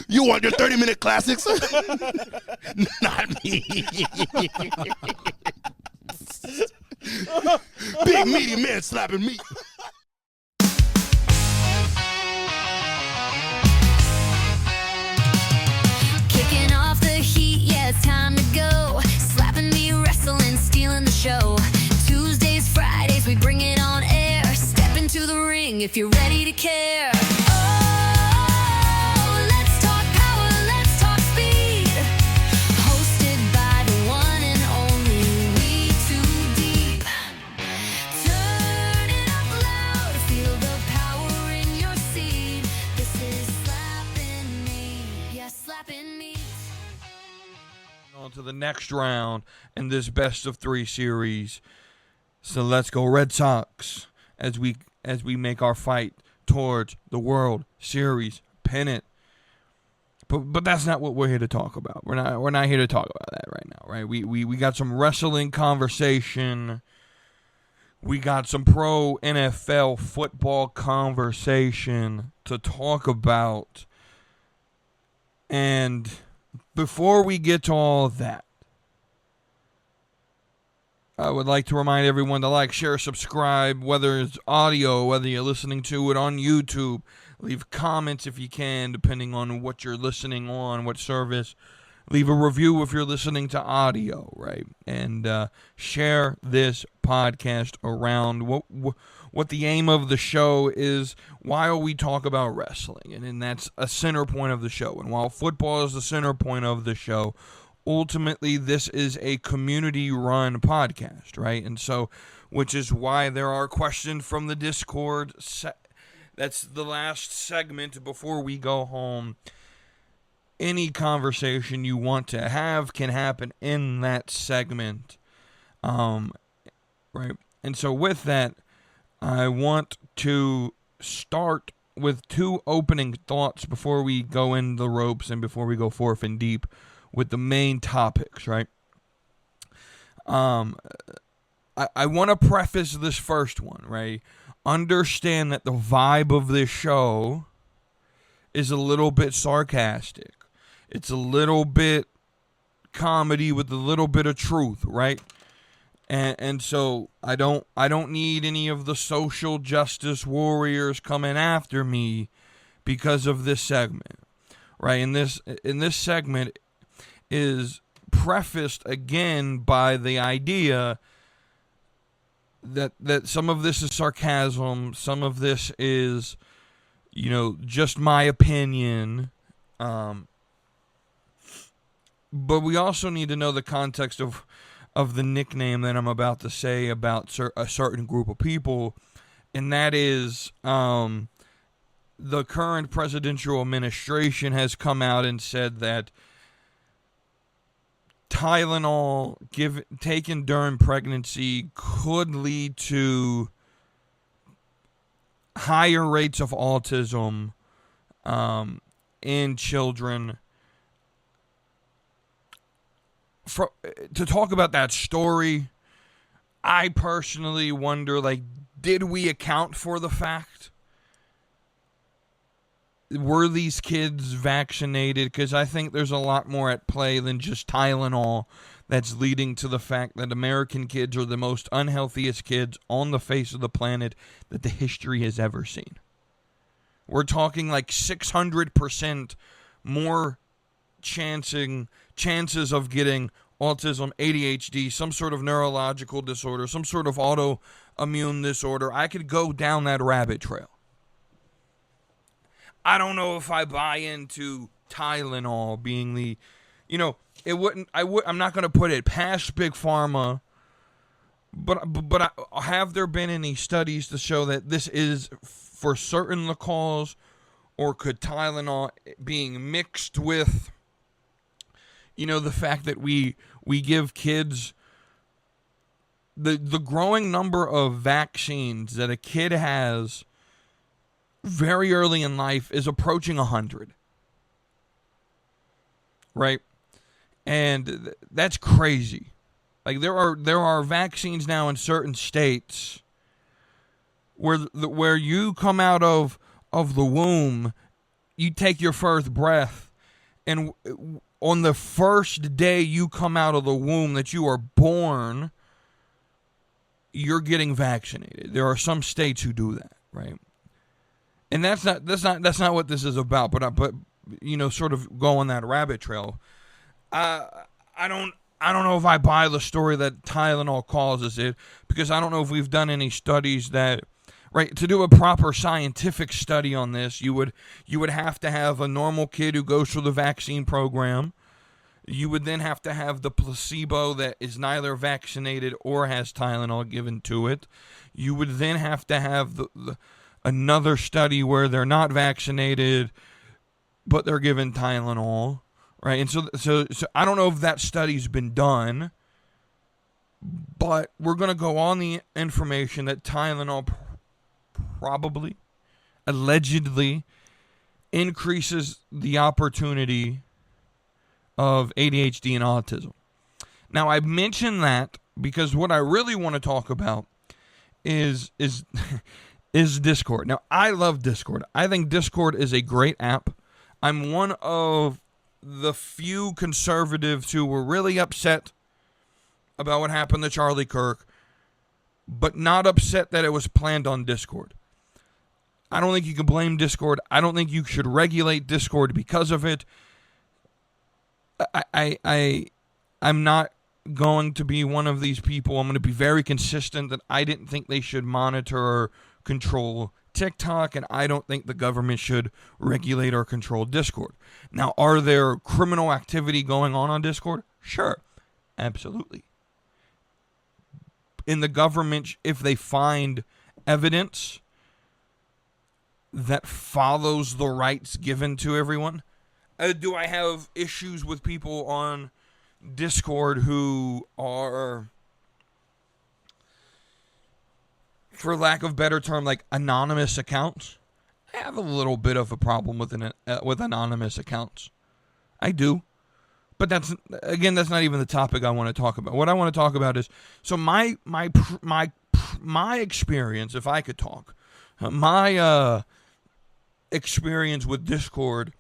You want your 30-minute classics? Not me. Big meaty man slapping meat. Kicking off the heat, yeah, it's time to go. Slapping me, wrestling, stealing the show. Tuesdays, Fridays, we bring it on air. Step into the ring if you're ready to care. Oh, let's talk power, let's talk speed. Hosted by the one and only WETOODEEP. Turn it up loud, feel the power in your seat. This is slapping me, yeah, slapping me. On to the next round in this best of 3 series. So let's go Red Sox as we make our fight towards the World Series pennant. But that's not what we're here to talk about. We're not here to talk about that right now, right? We got some wrestling conversation. We got some pro NFL football conversation to talk about. And before we get to all of that, I would like to remind everyone to like, share, subscribe, whether it's audio, whether you're listening to it on YouTube. Leave comments if you can, depending on what you're listening on, what service. Leave a review if you're listening to audio, right? And share this podcast around. What the aim of the show is while we talk about wrestling. And that's a center point of the show. And while football is the center point of the show, ultimately, this is a community-run podcast, right? And so, which is why there are questions from the Discord. That's the last segment before we go home. Any conversation you want to have can happen in that segment, right? And so with that, I want to start with 2 opening thoughts before we go in the ropes and before we go forth and deep with the main topics, right? I want to preface this first one, right? Understand that the vibe of this show is a little bit sarcastic. It's a little bit comedy with a little bit of truth, right? And so I don't need any of the social justice warriors coming after me because of this segment, right? In this segment is prefaced again by the idea that some of this is sarcasm, some of this is, just my opinion, but we also need to know the context of the nickname that I'm about to say about a certain group of people, and that is the current presidential administration has come out and said that Tylenol taken during pregnancy could lead to higher rates of autism in children. To talk about that story, I personally wonder, did we account for the fact? Were these kids vaccinated? Because I think there's a lot more at play than just Tylenol that's leading to the fact that American kids are the most unhealthiest kids on the face of the planet that the history has ever seen. We're talking 600% more chances of getting autism, ADHD, some sort of neurological disorder, some sort of autoimmune disorder. I could go down that rabbit trail. I don't know if I buy into Tylenol being the, I'm not going to put it past Big Pharma, but have there been any studies to show that this is for certain the cause, or could Tylenol being mixed with, the fact that we give kids the growing number of vaccines that a kid has very early in life is approaching 100, right? And that's crazy. There are vaccines now in certain states where you come out of the womb you take your first breath, and on the first day you come out of the womb that you are born, you're getting vaccinated. There are some states who do that, right? And that's not what this is about. But sort of go on that rabbit trail. I don't know if I buy the story that Tylenol causes it, because I don't know if we've done any studies that, right, to do a proper scientific study on this, you would have to have a normal kid who goes through the vaccine program. You would then have to have the placebo that is neither vaccinated or has Tylenol given to it. You would then have to have another study where they're not vaccinated, but they're given Tylenol, right? And so I don't know if that study's been done, but we're going to go on the information that Tylenol probably, allegedly, increases the opportunity of ADHD and autism. Now, I mention that because what I really want to talk about is Discord. Now, I love Discord. I think Discord is a great app. I'm one of the few conservatives who were really upset about what happened to Charlie Kirk, but not upset that it was planned on Discord. I don't think you can blame Discord. I don't think you should regulate Discord because of it. I'm not going to be one of these people. I'm going to be very consistent that I didn't think they should monitor or control TikTok, and I don't think the government should regulate or control Discord. Now, are there criminal activity going on Discord? Sure, absolutely. In the government, if they find evidence that follows the rights given to everyone, do I have issues with people on Discord who are, for lack of a better term, like anonymous accounts? I have a little bit of a problem with anonymous accounts. I do. But that's not even the topic I want to talk about. What I want to talk about is, so my experience, if I could talk, my experience with Discord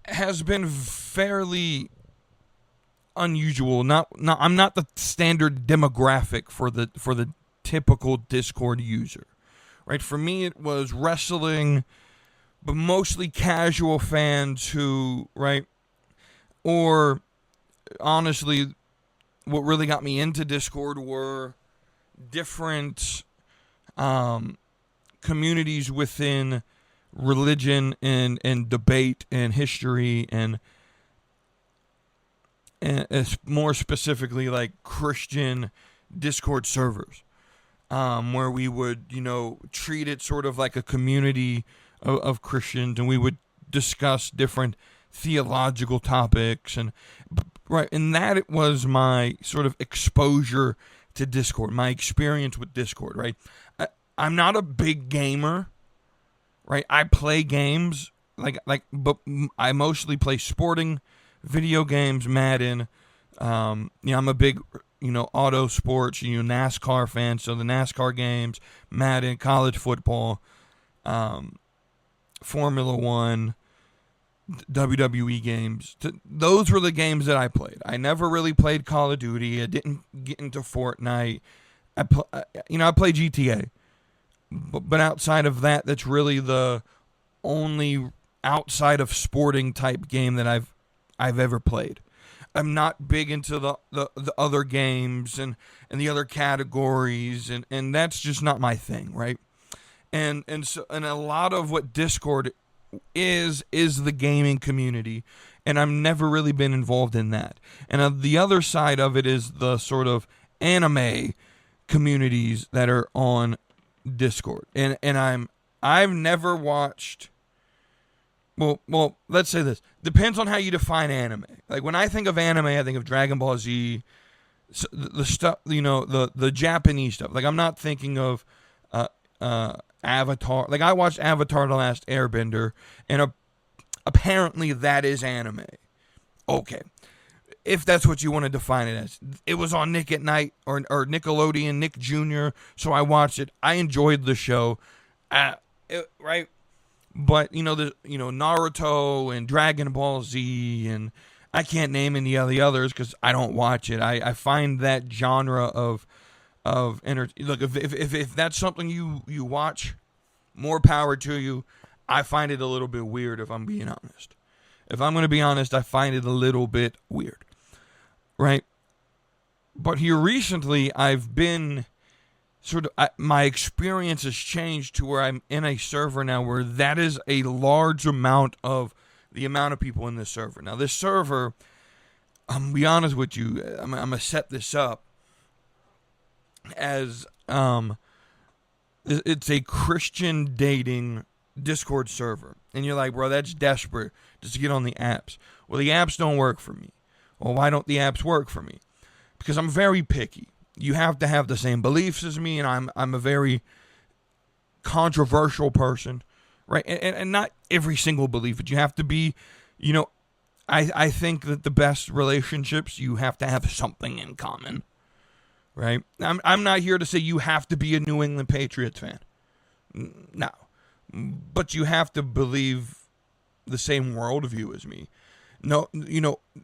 has been fairly unusual. I'm not the standard demographic for the typical Discord user, right? For me, it was wrestling, but mostly casual fans who, right? Or honestly, what really got me into Discord were different communities within religion and debate and history and more specifically like Christian Discord servers, where we would, treat it sort of like a community of Christians, and we would discuss different theological topics, and that it was my sort of exposure to Discord, my experience with Discord, right? I'm not a big gamer, right? I play games, but I mostly play sporting video games, Madden. I'm a big, auto sports, NASCAR fan, so the NASCAR games, Madden, college football, Formula One, WWE games. Those were the games that I played. I never really played Call of Duty. I didn't get into Fortnite. I play GTA. But outside of that, that's really the only outside of sporting type game that I've ever played. I'm not big into the other games and the other categories, and that's just not my thing, right? And a lot of what Discord is the gaming community, and I've never really been involved in that. And the other side of it is the sort of anime communities that are on Discord, and I've never watched. Well, let's say this depends on how you define anime. Like when I think of anime, I think of Dragon Ball Z, the stuff, the Japanese stuff. Like I'm not thinking of Avatar. Like I watched Avatar: The Last Airbender, and apparently that is anime. Okay, if that's what you want to define it as. It was on Nick at Night or Nickelodeon, Nick Jr., so I watched it. I enjoyed the show, right? But Naruto and Dragon Ball Z, and I can't name any of the others because I don't watch it. I find that genre of look, if that's something you watch, more power to you. I find it a little bit weird, if I'm being honest. If I'm going to be honest, I find it a little bit weird, right? But here recently, I've been my experience has changed to where I'm in a server now where that is a large amount of the amount of people in this server. Now, this server, I'm going to be honest with you, I'm going to set this up as it's a Christian dating Discord server. And you're like, bro, that's desperate just to get on the apps. Well, the apps don't work for me. Well, why don't the apps work for me? Because I'm very picky. You have to have the same beliefs as me, and I'm a very controversial person, right? And not every single belief, but you have to be, I think that the best relationships, you have to have something in common, right? I'm not here to say you have to be a New England Patriots fan. No. But you have to believe the same worldview as me. No,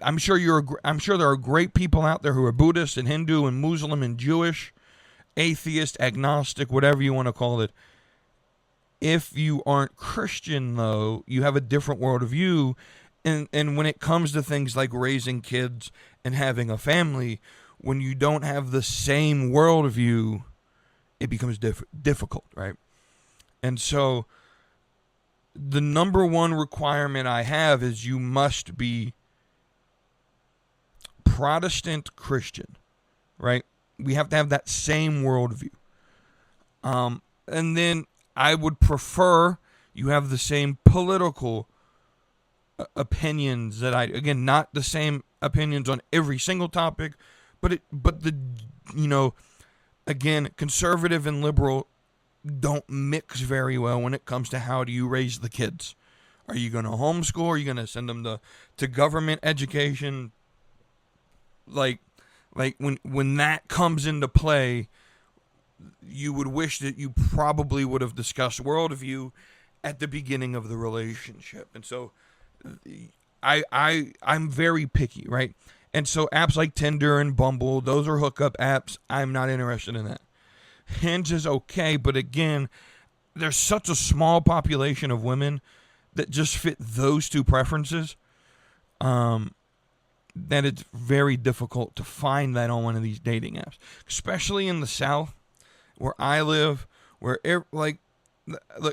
I'm sure there are great people out there who are Buddhist and Hindu and Muslim and Jewish, atheist, agnostic, whatever you want to call it. If you aren't Christian, though, you have a different worldview. And when it comes to things like raising kids and having a family, when you don't have the same worldview, it becomes difficult, right? And so the number one requirement I have is you must be Protestant Christian, right? We have to have that same worldview. And then I would prefer you have the same political opinions that again, not the same opinions on every single topic, but again, conservative and liberal don't mix very well when it comes to how do you raise the kids. Are you going to homeschool? Are you going to send them to government education? Like when that comes into play, you would wish that you probably would have discussed worldview at the beginning of the relationship. And so I'm very picky, right? And so apps like Tinder and Bumble, those are hookup apps. I'm not interested in that. Hinge is okay, but again, there's such a small population of women that just fit those two preferences that it's very difficult to find that on one of these dating apps, especially in the South where I live, where look,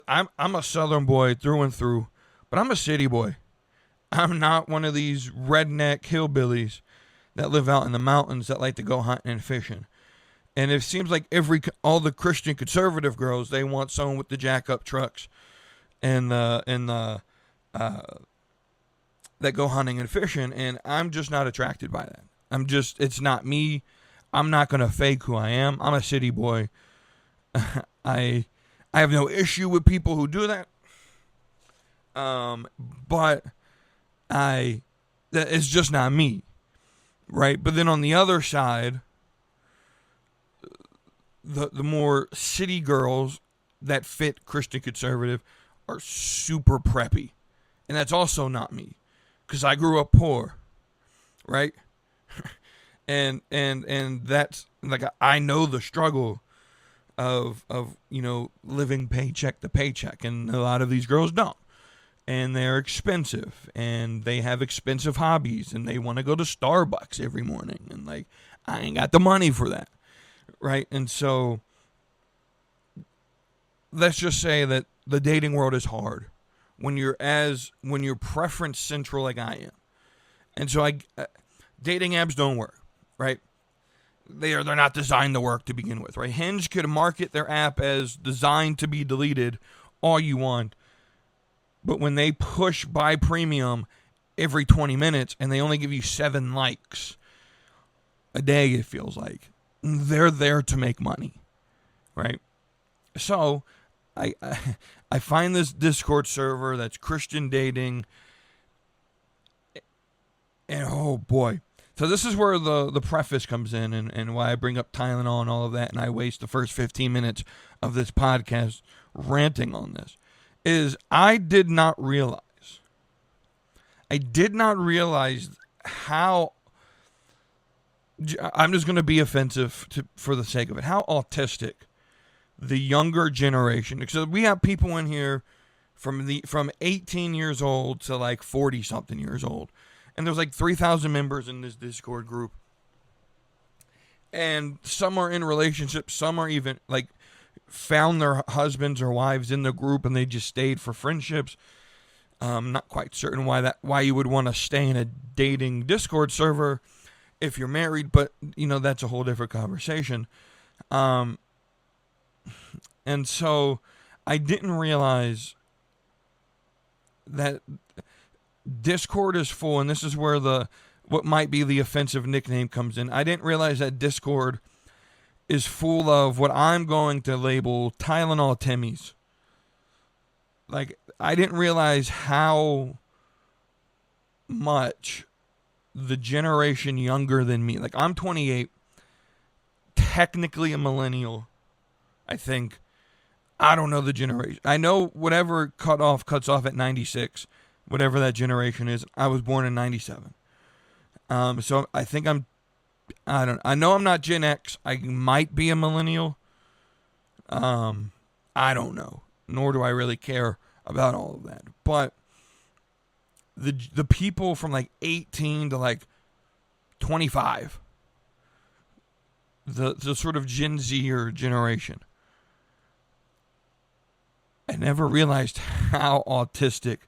I'm a Southern boy through and through, but I'm a city boy. I'm not one of these redneck hillbillies that live out in the mountains that like to go hunting and fishing. And it seems like all the Christian conservative girls, they want someone with the jack-up trucks and that go hunting and fishing, and I'm just not attracted by that. It's not me. I'm not going to fake who I am. I'm a city boy. I have no issue with people who do that. But it's just not me, right? But then on the other side, the more city girls that fit Christian conservative are super preppy. And that's also not me, because I grew up poor, right? and that's like, I know the struggle of living paycheck to paycheck, and a lot of these girls don't. And they're expensive, and they have expensive hobbies, and they want to go to Starbucks every morning, and like, I ain't got the money for that. Right, and so let's just say that the dating world is hard when you're preference central like I am, and so dating apps don't work, right? They're not designed to work to begin with, right? Hinge could market their app as designed to be deleted all you want, but when they push buy premium every 20 minutes and they only give you 7 likes a day, it feels like. They're there to make money, right? So I find this Discord server that's Christian dating, and oh boy. So this is where the preface comes in, and why I bring up Tylenol and all of that, and I waste the first 15 minutes of this podcast ranting on this, is I did not realize how, I'm just going to be offensive for the sake of it, how autistic the younger generation, because we have people in here from 18 years old to like 40 something years old, and there's like 3,000 members in this Discord group, and some are in relationships, some are even like found their husbands or wives in the group and they just stayed for friendships. Not quite certain why you would want to stay in a dating Discord server if you're married, but that's a whole different conversation. And so I didn't realize that Discord is full, and this is where what might be the offensive nickname comes in. I didn't realize that Discord is full of what I'm going to label Tylenol Timmies. Like, I didn't realize how much the generation younger than me, like I'm 28, technically a millennial, I think. I don't know the generation. I know whatever cuts off at 96, whatever that generation is. I was born in 97. So I think I know I'm not Gen X. I might be a millennial. I don't know. Nor do I really care about all of that. But the people from like 18 to like 25, the sort of Gen Z generation, I never realized how autistic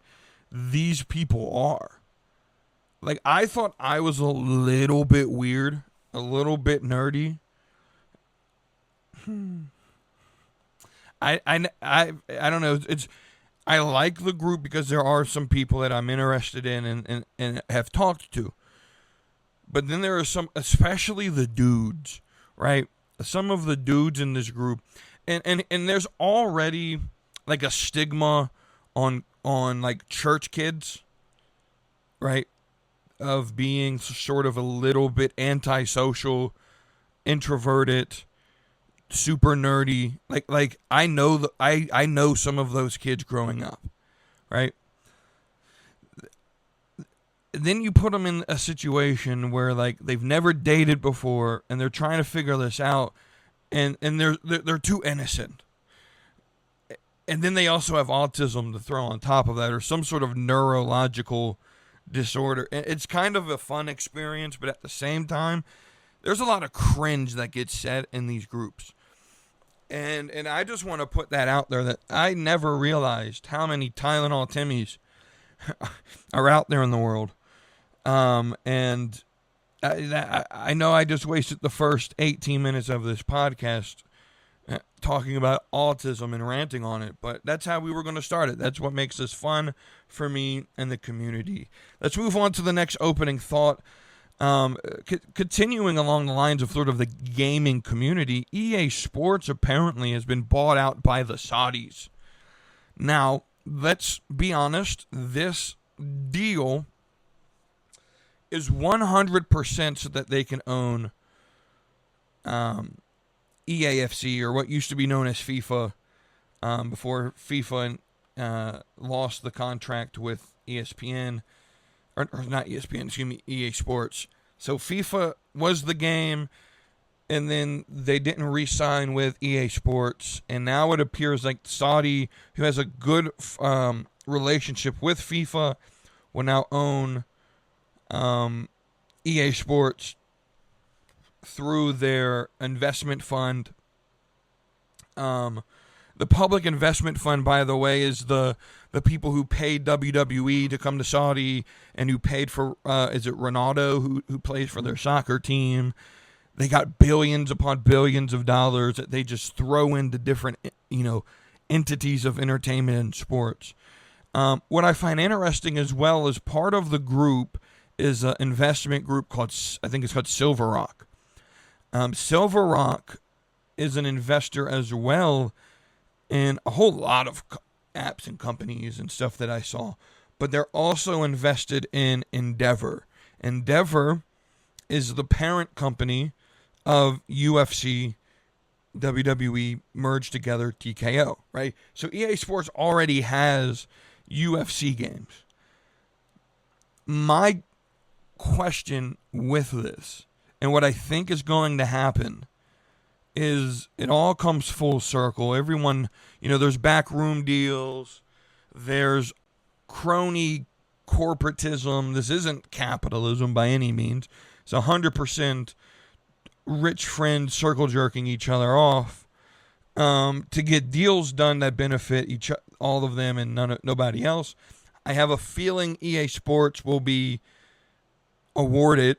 these people are. Like, I thought I was a little bit weird, a little bit nerdy. I don't know. I like the group because there are some people that I'm interested in and have talked to. But then there are some, especially the dudes, right? Some of the dudes in this group, and there's already like a stigma on like church kids, right? Of being sort of a little bit antisocial, introverted, super nerdy. Like I know I know some of those kids growing up, right? Then you put them in a situation where like they've never dated before and they're trying to figure this out, and they're too innocent. And then they also have autism to throw on top of that, or some sort of neurological disorder. It's kind of a fun experience, but at the same time, there's a lot of cringe that gets said in these groups. And I just want to put that out there, that I never realized how many Tylenol Timmies are out there in the world. And I know I just wasted the first 18 minutes of this podcast talking about autism and ranting on it, but that's how we were going to start it. That's what makes this fun for me and the community. Let's move on to the next opening thought. Continuing along the lines of sort of the gaming community, EA Sports apparently has been bought out by the Saudis. Now, let's be honest, this deal is 100% so that they can own EAFC, or what used to be known as FIFA, before FIFA lost the contract with ESPN, or not ESPN, excuse me, EA Sports. So FIFA was the game, and then they didn't re-sign with EA Sports, and now it appears like Saudi, who has a good relationship with FIFA, will now own EA Sports through their investment fund. The public investment fund, by the way, is the people who paid WWE to come to Saudi, and who paid for, is it Ronaldo, who plays for their soccer team. They got billions upon billions of dollars that they just throw into different, entities of entertainment and sports. What I find interesting as well is part of the group is an investment group called, I think it's called Silver Rock. Silver Rock is an investor as well in a whole lot of apps and companies and stuff that I saw. But they're also invested in Endeavor. Endeavor is the parent company of UFC WWE merged together TKO, right? So EA Sports already has UFC games. My question with this, and what I think is going to happen, is it all comes full circle. Everyone, there's backroom deals, there's crony corporatism. This isn't capitalism by any means. It's 100% rich friends circle jerking each other off to get deals done that benefit all of them and nobody else. I have a feeling EA Sports will be awarded,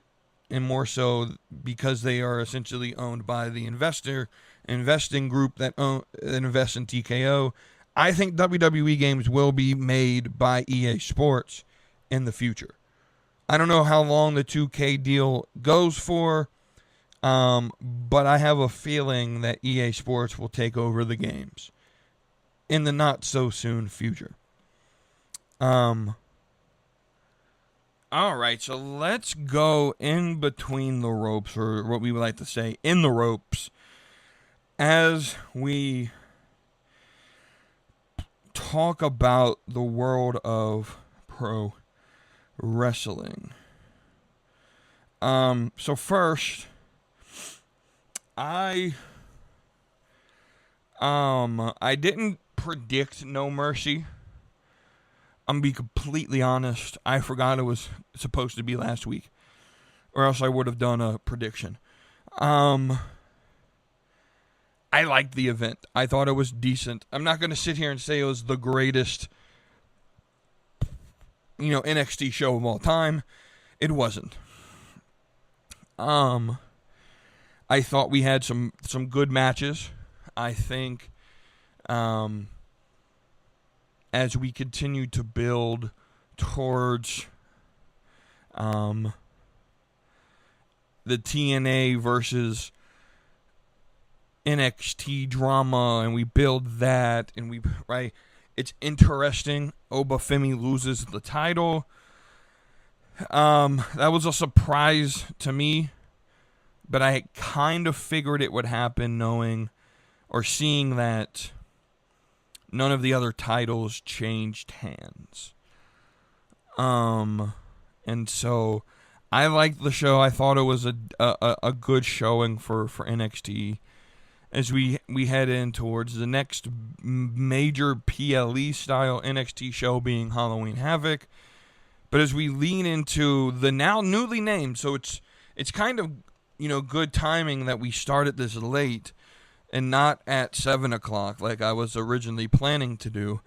and more so because they are essentially owned by the investing group that invests in TKO. I think WWE games will be made by EA Sports in the future. I don't know how long the 2K deal goes for, but I have a feeling that EA Sports will take over the games in the not-so-soon future. All right, so let's go in between the ropes, or what we would like to say, in the ropes, as we talk about the world of pro wrestling. So first, I didn't predict No Mercy. I'm going to be completely honest. I forgot it was supposed to be last week, or else I would have done a prediction. I liked the event. I thought it was decent. I'm not going to sit here and say it was the greatest, NXT show of all time. It wasn't. I thought we had some good matches. I think, as we continue to build towards the TNA versus NXT drama, and we build that, and it's interesting. Obafemi loses the title. That was a surprise to me, but I kind of figured it would happen, knowing or seeing that none of the other titles changed hands. And so I liked the show. I thought it was a good showing for NXT as we head in towards the next major PLE style NXT show, being Halloween Havoc. But as we lean into the now newly named, so it's kind of good timing that we started this late and not at 7 o'clock like I was originally planning to do,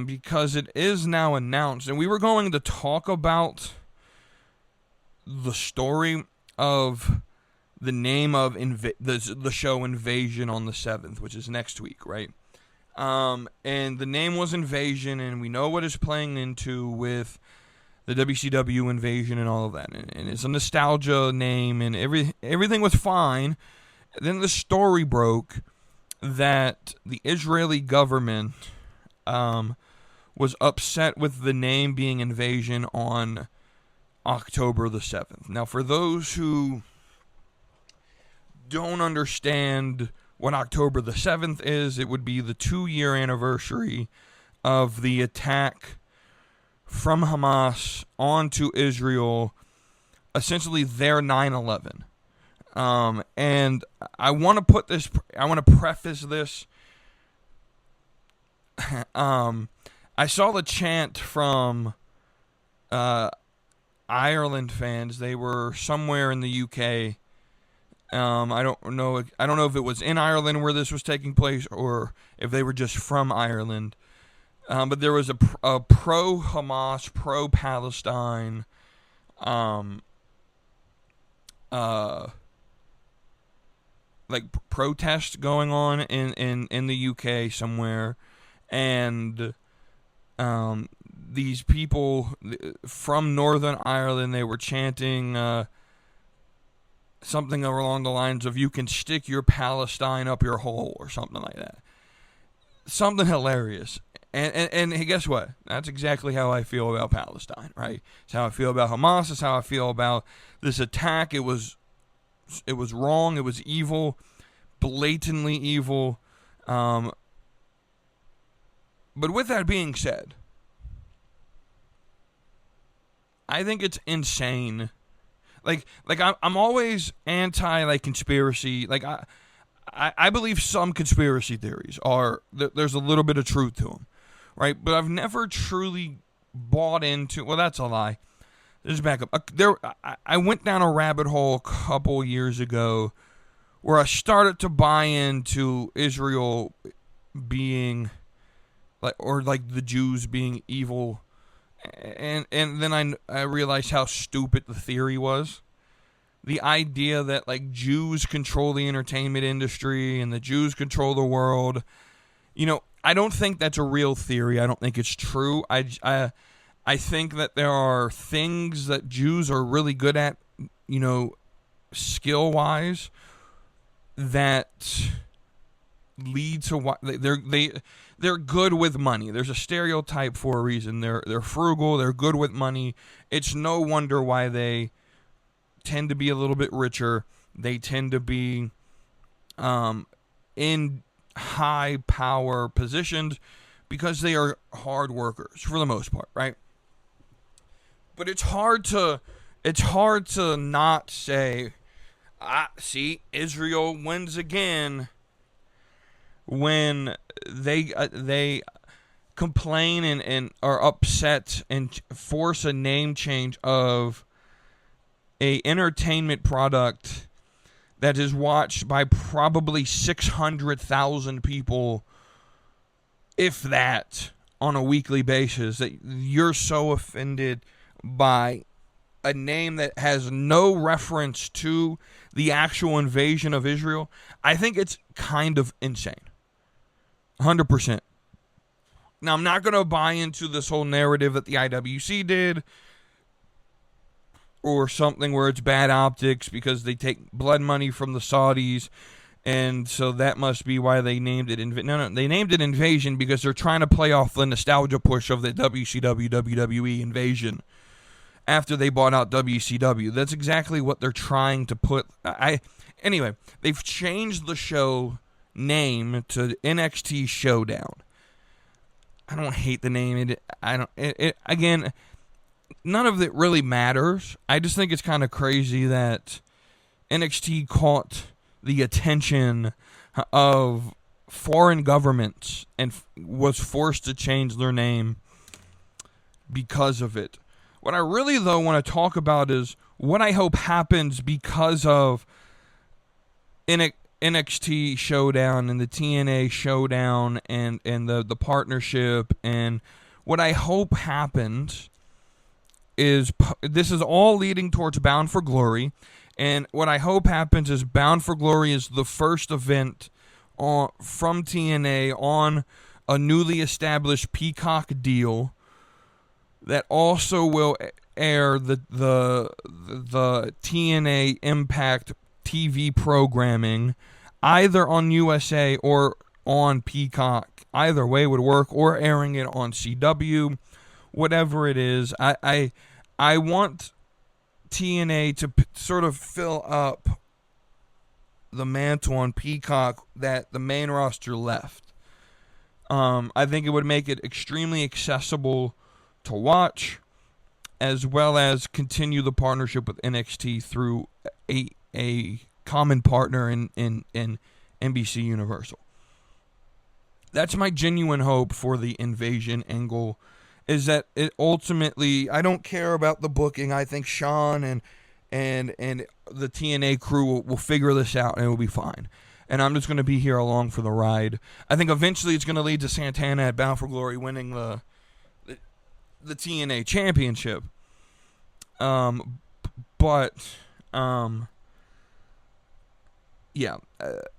because it is now announced. And we were going to talk about the story of the name of the show Invasion on the 7th, which is next week, right? And the name was Invasion, and we know what it's playing into with the WCW Invasion and all of that. And it's a nostalgia name, and everything was fine. Then the story broke that the Israeli government was upset with the name being Invasion on October the 7th. Now, for those who don't understand what October the 7th is, it would be the 2-year anniversary of the attack from Hamas onto Israel, essentially their 9/11. And I want to preface this. I saw the chant from Ireland fans. They were somewhere in the UK. I don't know if it was in Ireland where this was taking place, or if they were just from Ireland. But there was a pro-Hamas, pro-Palestine protest going on in the UK somewhere, and these people from Northern Ireland, they were chanting something along the lines of "You can stick your Palestine up your hole" or something like that. Something hilarious. And hey, guess what? That's exactly how I feel about Palestine, right? It's how I feel about Hamas. It's how I feel about this attack. It was wrong. It was evil. blatantly evil. But with that being said, I think it's insane. Like I'm always anti like conspiracy. Like I believe some conspiracy theories are there's a little bit of truth to them, right? But I've never truly bought into. Well, that's a lie. Let's back up. I went down a rabbit hole a couple years ago where I started to buy into Israel being like the Jews being evil, and then I realized how stupid the theory was. The idea that like Jews control the entertainment industry and the Jews control the world, I don't think that's a real theory. I don't think it's true. I think that there are things that Jews are really good at, skill-wise, that lead to what they're good with money. There's a stereotype for a reason. They're frugal. They're good with money. It's no wonder why they tend to be a little bit richer. They tend to be in high power positions because they are hard workers for the most part, right? But it's hard to not say, see, Israel wins again when they complain and are upset and force a name change of a entertainment product that is watched by probably 600,000 people, if that, on a weekly basis, that you're so offended by a name that has no reference to the actual invasion of Israel. I think it's kind of insane. 100%. Now, I'm not going to buy into this whole narrative that the IWC did or something where it's bad optics because they take blood money from the Saudis, and so that must be why they named it No, they named it Invasion because they're trying to play off the nostalgia push of the WCW WWE Invasion after they bought out WCW. That's exactly what they're trying to put. Anyway, they've changed the show name to NXT Showdown. I don't hate the name. Again, none of it really matters. I just think it's kind of crazy that NXT caught the attention of foreign governments and was forced to change their name because of it. What I really, though, want to talk about is what I hope happens because of NXT Showdown and the TNA Showdown and the partnership. And what I hope happens is this is all leading towards Bound for Glory. And what I hope happens is Bound for Glory is the first event from TNA on a newly established Peacock deal that also will air the TNA Impact TV programming either on USA or on Peacock. Either way would work, or airing it on CW, whatever it is. I want TNA to sort of fill up the mantle on Peacock that the main roster left. I think it would make it extremely accessible to watch, as well as continue the partnership with NXT through a common partner in NBC Universal. That's my genuine hope for the invasion angle, is that it ultimately, I don't care about the booking. I think Sean and the TNA crew will figure this out and it will be fine. And I'm just going to be here along for the ride. I think eventually it's going to lead to Santana at Bound for Glory winning the TNA Championship. Yeah,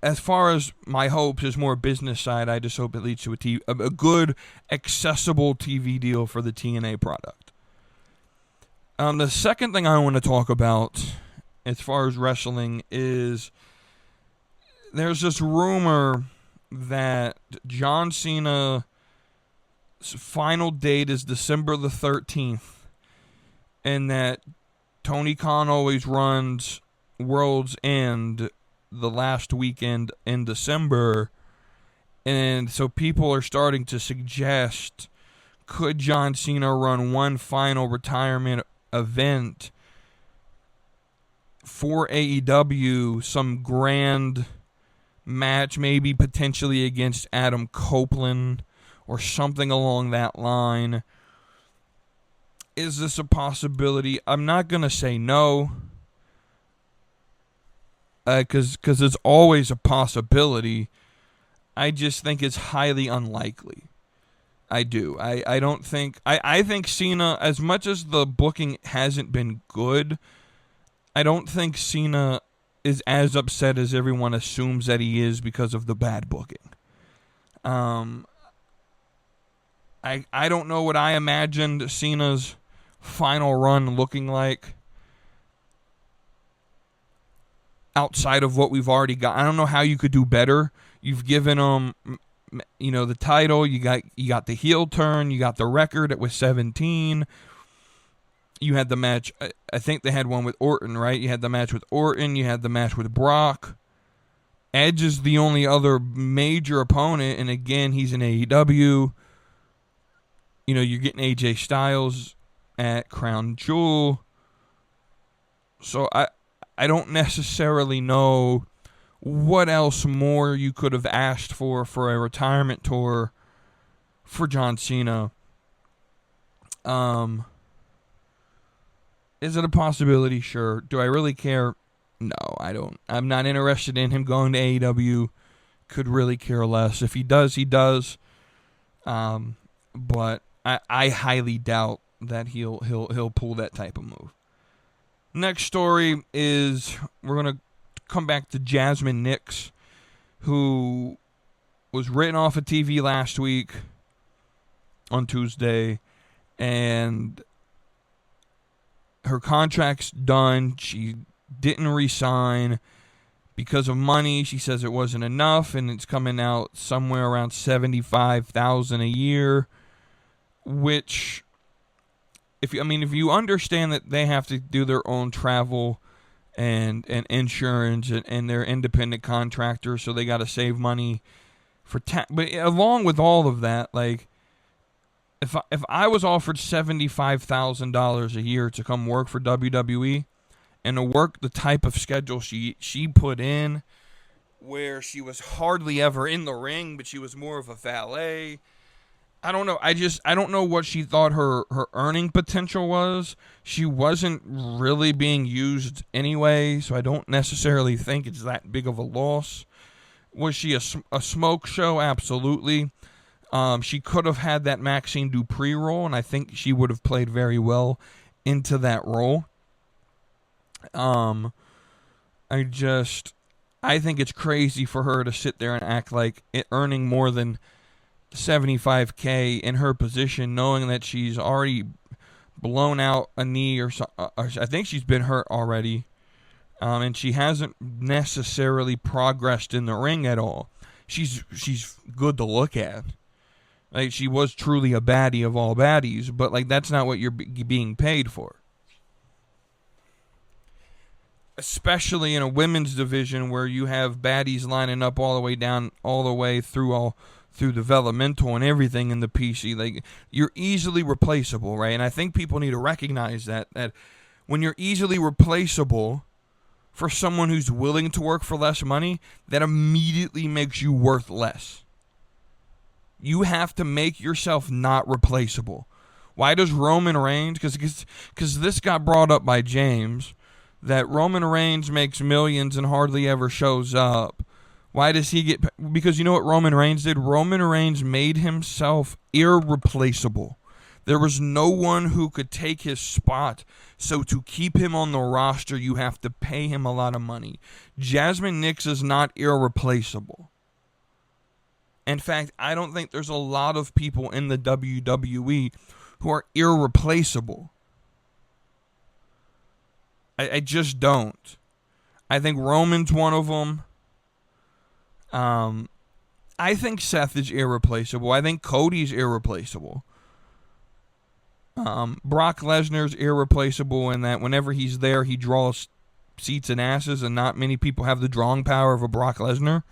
as far as my hopes is more business side, I just hope it leads to a good, accessible TV deal for the TNA product. The second thing I want to talk about as far as wrestling is there's this rumor that John Cena's final date is December the 13th, and that Tony Khan always runs World's End the last weekend in December. And so people are starting to suggest, could John Cena run one final retirement event for AEW, some grand match, maybe potentially against Adam Copeland or something along that line? Is this a possibility? I'm not going to say no, because it's always a possibility. I just think it's highly unlikely. I do. I don't think... I think Cena, as much as the booking hasn't been good, I don't think Cena is as upset as everyone assumes that he is because of the bad booking. I don't know what I imagined Cena's final run looking like outside of what we've already got. I don't know how you could do better. You've given him, the title. You got the heel turn. You got the record at with 17. You had the match. I think they had one with Orton, right? You had the match with Orton. You had the match with Brock. Edge is the only other major opponent, and again, he's in AEW. You're getting AJ Styles at Crown Jewel. So I don't necessarily know what else more you could have asked for a retirement tour for John Cena. Is it a possibility? Sure. Do I really care? No, I don't. I'm not interested in him going to AEW. Could really care less. If he does, he does. But I highly doubt that he'll pull that type of move. Next story is we're gonna come back to Jazmyn Nyx, who was written off of TV last week on Tuesday, and her contract's done. She didn't re-sign because of money. She says it wasn't enough, and it's coming out somewhere around $75,000 a year, which, if you understand that they have to do their own travel and insurance, and they're independent contractors, so they got to save money for tax. But along with all of that, like, if I was offered $75,000 a year to come work for WWE and to work the type of schedule she put in, where she was hardly ever in the ring, but she was more of a valet. I don't know. I don't know what she thought her earning potential was. She wasn't really being used anyway, so I don't necessarily think it's that big of a loss. Was she a smoke show? Absolutely. She could have had that Maxine Dupree role, and I think she would have played very well into that role. I think it's crazy for her to sit there and act like earning more than $75K in her position, knowing that she's already blown out a knee or I think she's been hurt already, and she hasn't necessarily progressed in the ring at all. She's good to look at. Like, she was truly a baddie of all baddies, but like, that's not what you're being paid for. Especially in a women's division where you have baddies lining up all the way down, all the way through developmental and everything in the PC. Like, you're easily replaceable, right? And I think people need to recognize that when you're easily replaceable for someone who's willing to work for less money, that immediately makes you worth less. You have to make yourself not replaceable. Why does Roman Reigns, because this got brought up by James, that Roman Reigns makes millions and hardly ever shows up. Why does he get... Because you know what Roman Reigns did? Roman Reigns made himself irreplaceable. There was no one who could take his spot. So to keep him on the roster, you have to pay him a lot of money. Jazmyn Nyx is not irreplaceable. In fact, I don't think there's a lot of people in the WWE who are irreplaceable. I just don't. I think Roman's one of them. I think Seth is irreplaceable. I think Cody's irreplaceable. Brock Lesnar's irreplaceable in that whenever he's there, he draws seats and asses, and not many people have the drawing power of a Brock Lesnar.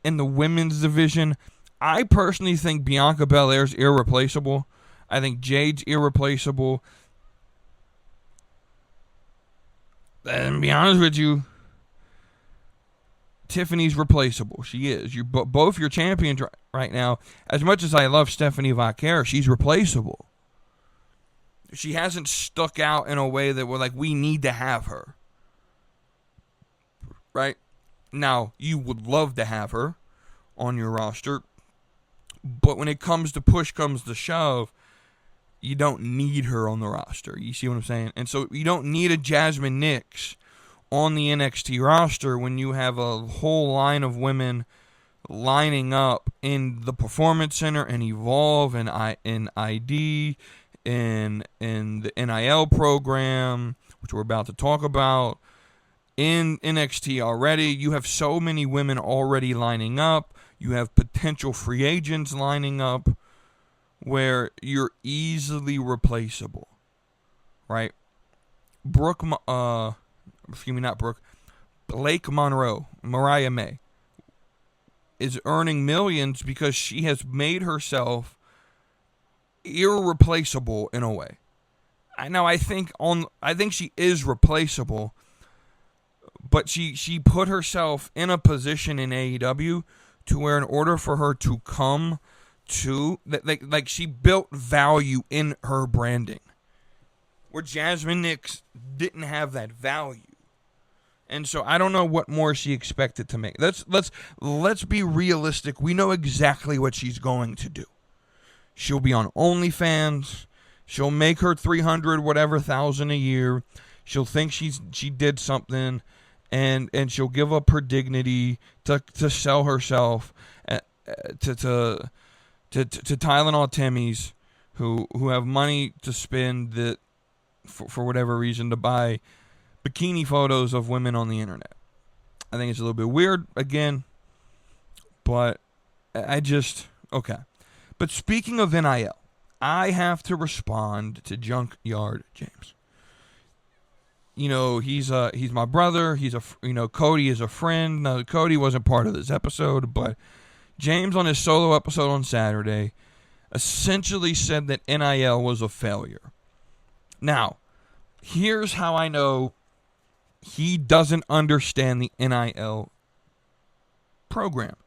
In the women's division, I personally think Bianca Belair's irreplaceable. I think Jade's irreplaceable. And to be honest with you, Tiffany's replaceable. She is. You're both your champions right now. As much as I love Stephanie Vaquer, she's replaceable. She hasn't stuck out in a way that we're like, we need to have her. Right? Now, you would love to have her on your roster, but when it comes to push comes to shove, you don't need her on the roster. You see what I'm saying? And so you don't need a Jazmyn Nyx on the NXT roster when you have a whole line of women lining up in the Performance Center and Evolve and ID and the NIL program, which we're about to talk about, in NXT already. You have so many women already lining up. You have potential free agents lining up where you're easily replaceable, right? Blake Monroe, Mariah May, is earning millions because she has made herself irreplaceable in a way. I think she is replaceable, but she put herself in a position in AEW to where in order for her to come to like she built value in her branding, where Jazmyn Nyx didn't have that value. And so I don't know what more she expected to make. Let's be realistic. We know exactly what she's going to do. She'll be on OnlyFans. She'll make her 300 whatever thousand a year. She'll think she did something, and she'll give up her dignity to sell herself to Tylenol Timmys who have money to spend that for whatever reason to buy bikini photos of women on the internet. I think it's a little bit weird again, but okay. But speaking of NIL, I have to respond to Junkyard James. He's my brother. Cody is a friend. Now, Cody wasn't part of this episode, but James on his solo episode on Saturday essentially said that NIL was a failure. Now, here's how I know he doesn't understand the NIL program.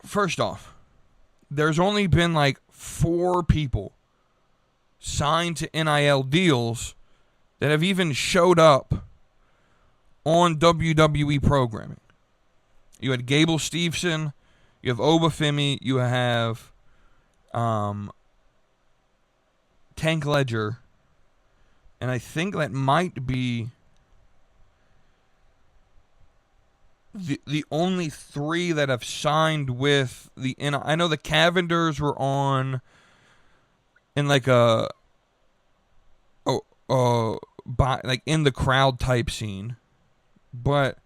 First off, there's only been like 4 people signed to NIL deals that have even showed up on WWE programming. You had Gable Steveson, you have Obafemi, you have Tank Ledger, and I think that might be the only 3 that have signed with the NIL. I know the Cavenders were on in like in the crowd type scene, but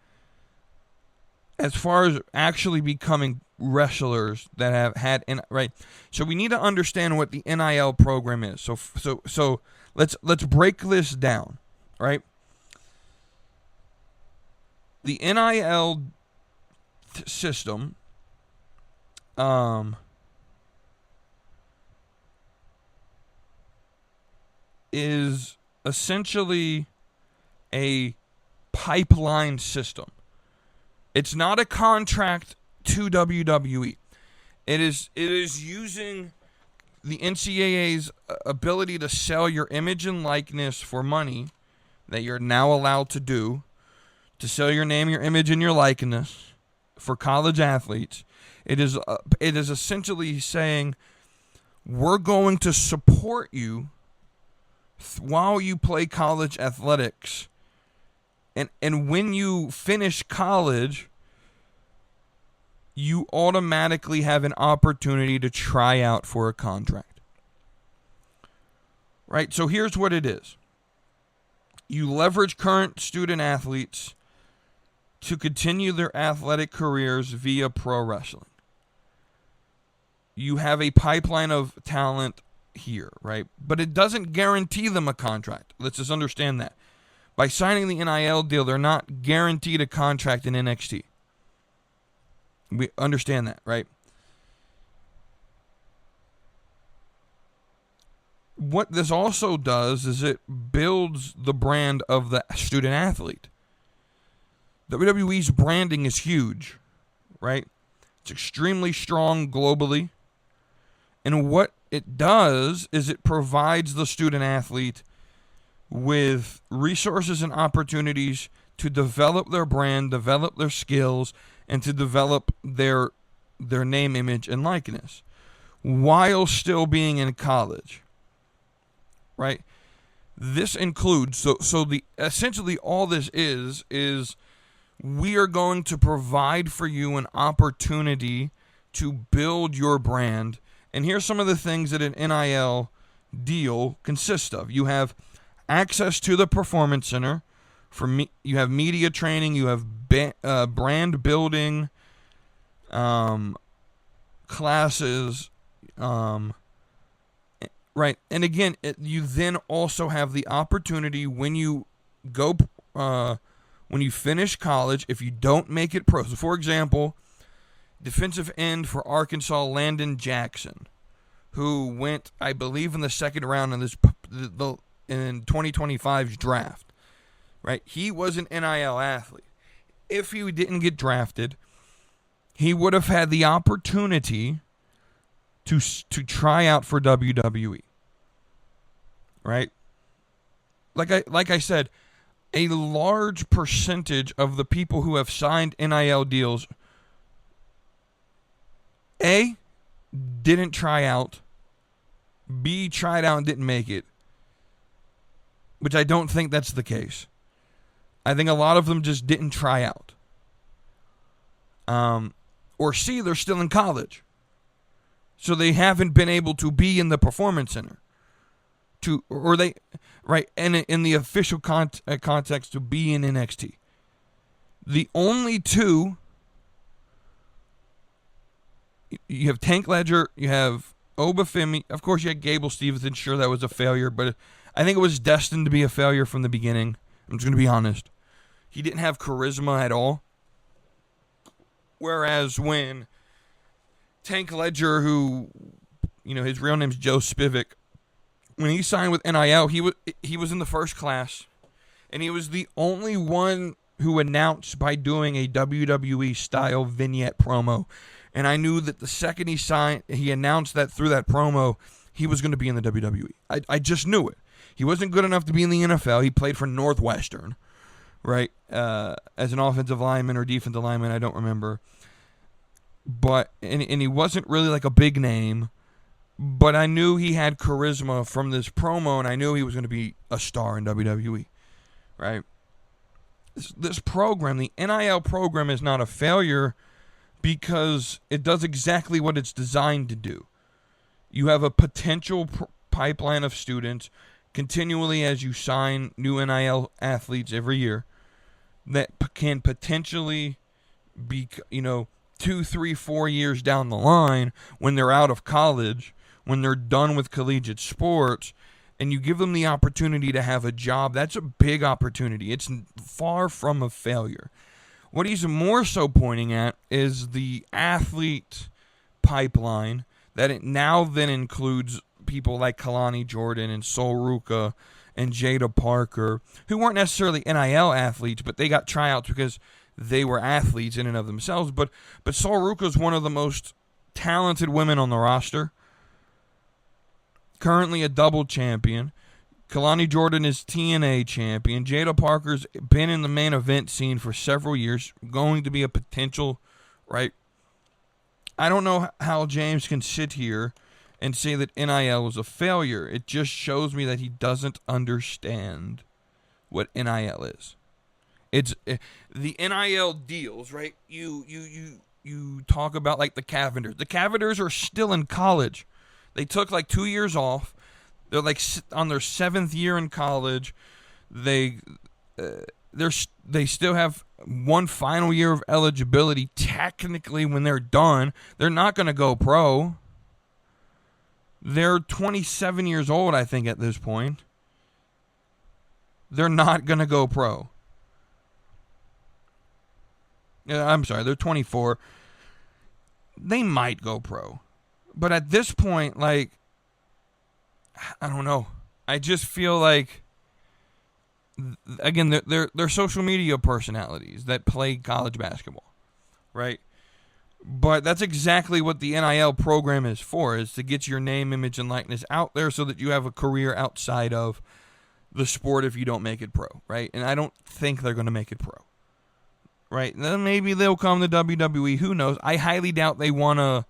as far as actually becoming wrestlers that have had right, so we need to understand what the NIL program is. So let's break this down, right? The NIL system is essentially a pipeline system. It's not a contract to WWE. It is using the NCAA's ability to sell your image and likeness for money that you're now allowed to do, to sell your name, your image, and your likeness for college athletes. It is essentially saying, we're going to support you while you play college athletics. And when you finish college, you automatically have an opportunity to try out for a contract. Right? So here's what it is. You leverage current student athletes to continue their athletic careers via pro wrestling. You have a pipeline of talent here, right? But it doesn't guarantee them a contract. Let's just understand that. By signing the NIL deal, they're not guaranteed a contract in NXT. We understand that, right? What this also does is it builds the brand of the student athlete. WWE's branding is huge, right? It's extremely strong globally. And what it does is it provides the student athlete with resources and opportunities to develop their brand, develop their skills, and to develop their name, image, and likeness while still being in college. Right? This includes, so the essentially all this is we are going to provide for you an opportunity to build your brand. And here's some of the things that an NIL deal consists of. You have access to the Performance Center. You have media training. You have brand building classes. Right, and again, you then also have the opportunity when you go, when you finish college, if you don't make it pro. So, for example, defensive end for Arkansas, Landon Jackson, who went, I believe, in the second round in in 2025's draft. Right, he was an NIL athlete. If he didn't get drafted, he would have had the opportunity to try out for WWE. Right? Like I said, a large percentage of the people who have signed NIL deals A, didn't try out, B, tried out and didn't make it, which I don't think that's the case. I think a lot of them just didn't try out. Or C, they're still in college. So they haven't been able to be in the Performance Center. And in the official context to be in NXT. The only two, you have Tank Ledger, you have Obafemi, of course you had Gable Stevenson, sure that was a failure, but I think it was destined to be a failure from the beginning. I'm just going to be honest. He didn't have charisma at all. Whereas when Tank Ledger, who, his real name's Joe Spivak, when he signed with NIL, he was in the first class, and he was the only one who announced by doing a WWE-style vignette promo. And I knew that the second he announced that through that promo, he was going to be in the WWE. I just knew it. He wasn't good enough to be in the NFL. He played for Northwestern, right, as an offensive lineman or defensive lineman, I don't remember. But and he wasn't really like a big name, but I knew he had charisma from this promo, and I knew he was going to be a star in WWE, right? This program, the NIL program, is not a failure because it does exactly what it's designed to do. You have a potential pipeline of students continually as you sign new NIL athletes every year that can potentially be, 2, 3, 4 years down the line when they're out of college, when they're done with collegiate sports, and you give them the opportunity to have a job. That's a big opportunity. It's far from a failure. What he's more so pointing at is the athlete pipeline, that it now then includes people like Kalani Jordan and Sol Ruka and Jada Parker, who weren't necessarily NIL athletes, but they got tryouts because they were athletes in and of themselves. But Sol Ruka is one of the most talented women on the roster. Currently a double champion. Kalani Jordan is TNA champion. Jada Parker's been in the main event scene for several years, going to be a potential, right? I don't know how James can sit here and say that NIL is a failure. It just shows me that he doesn't understand what NIL is. It's the NIL deals, right? You talk about like the Cavenders. The Cavenders are still in college. They took like 2 years off. They're like on their 7th year in college. They still have one final year of eligibility. Technically, when they're done, they're not going to go pro. They're 27 years old, I think, at this point. They're not going to go pro. I'm sorry, they're 24. They might go pro. But at this point, like, I don't know. I just feel like, again, they're social media personalities that play college basketball, right? But that's exactly what the NIL program is for, is to get your name, image, and likeness out there so that you have a career outside of the sport if you don't make it pro, right? And I don't think they're going to make it pro, right? Then maybe they'll come to WWE. Who knows? I highly doubt they want to.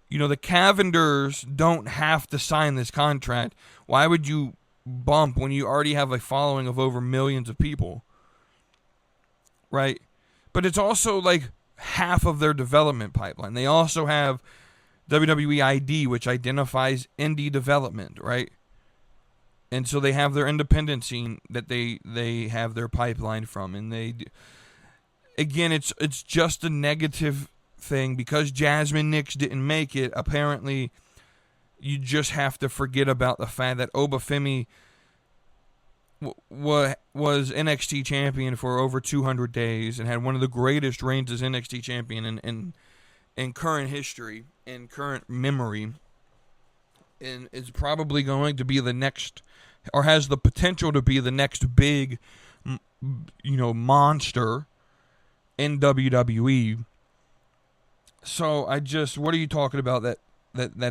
The Cavenders don't have to sign this contract. Why would you bump when you already have a following of over millions of people, right? But it's also like half of their development pipeline. They also have WWE ID, which identifies indie development, right? And so they have their independent scene that they have their pipeline from, and again, it's just a negative thing because Jazmyn Nyx didn't make it. Apparently, you just have to forget about the fact that Obafemi was NXT champion for over 200 days and had one of the greatest reigns as NXT champion in current history, in current memory, and is probably going to be the next, or has the potential to be the next big, monster in WWE. So what are you talking about that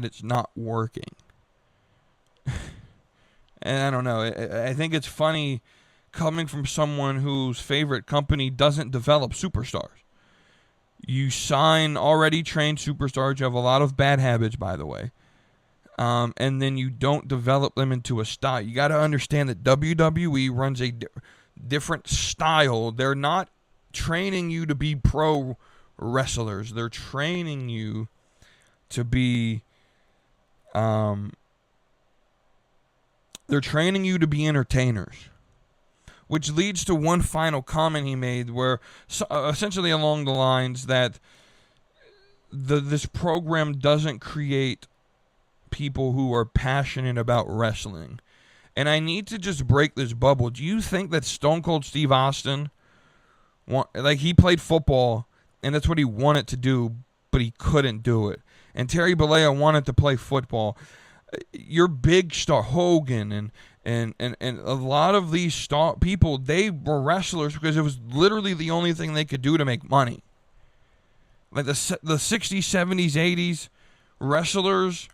it's not working? And I don't know. I think it's funny coming from someone whose favorite company doesn't develop superstars. You sign already trained superstars. You have a lot of bad habits, by the way. And then you don't develop them into a style. You got to understand that WWE runs a different style. They're not training you to be pro wrestlers. They're training you to be entertainers, which leads to one final comment he made where essentially along the lines that this program doesn't create people who are passionate about wrestling. And I need to just break this bubble. Do you think that Stone Cold Steve Austin, he played football and that's what he wanted to do, but he couldn't do it? And Terry Bollea wanted to play football. Your big star Hogan and a lot of these star people, they were wrestlers because it was literally the only thing they could do to make money. Like the 60s, 70s, 80s wrestlers,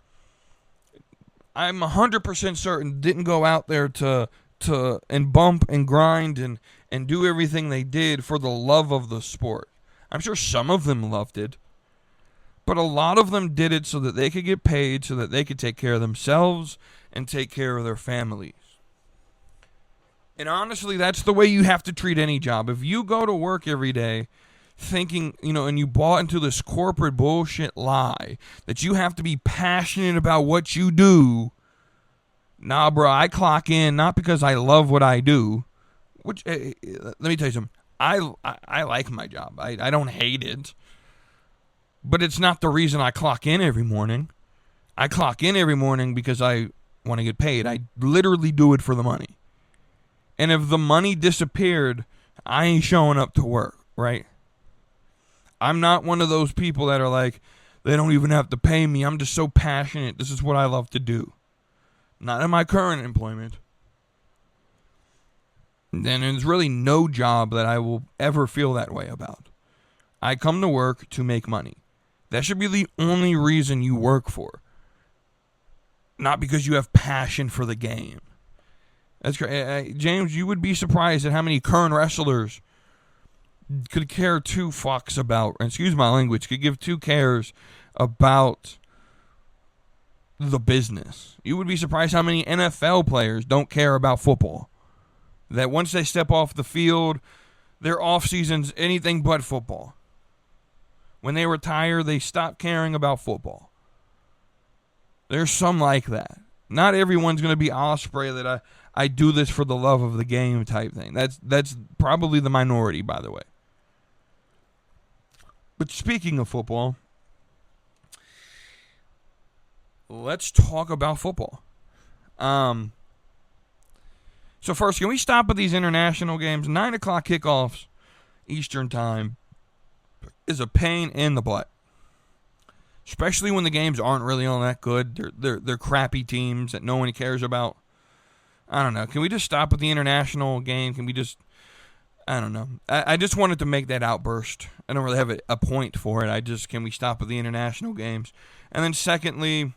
I'm 100% certain didn't go out there to bump and grind and do everything they did for the love of the sport. I'm sure some of them loved it, but a lot of them did it so that they could get paid, so that they could take care of themselves and take care of their families. And honestly, that's the way you have to treat any job. If you go to work every day thinking, and you bought into this corporate bullshit lie that you have to be passionate about what you do, nah, bro, I clock in not because I love what I do, which, let me tell you something, I like my job. I don't hate it. But it's not the reason I clock in every morning. I clock in every morning because I want to get paid. I literally do it for the money. And if the money disappeared, I ain't showing up to work, right? I'm not one of those people that are like, they don't even have to pay me. I'm just so passionate. This is what I love to do. Not in my current employment. And there's really no job that I will ever feel that way about. I come to work to make money. That should be the only reason you work for. Not because you have passion for the game. That's great. James, you would be surprised at how many current wrestlers could care two fucks about, excuse my language, could give two cares about the business. You would be surprised how many NFL players don't care about football. That once they step off the field, their off season's anything but football. When they retire, they stop caring about football. There's some like that. Not everyone's going to be Osprey that I do this for the love of the game type thing. That's probably the minority, by the way. But speaking of football, let's talk about football. So first, can we stop with these international games? 9 o'clock kickoffs Eastern time is a pain in the butt. Especially when the games aren't really all that good. They're crappy teams that no one cares about. I don't know. Can we just stop with the international game? Can we just... I don't know. I just wanted to make that outburst. I don't really have a point for it. Can we stop with the international games? And then secondly,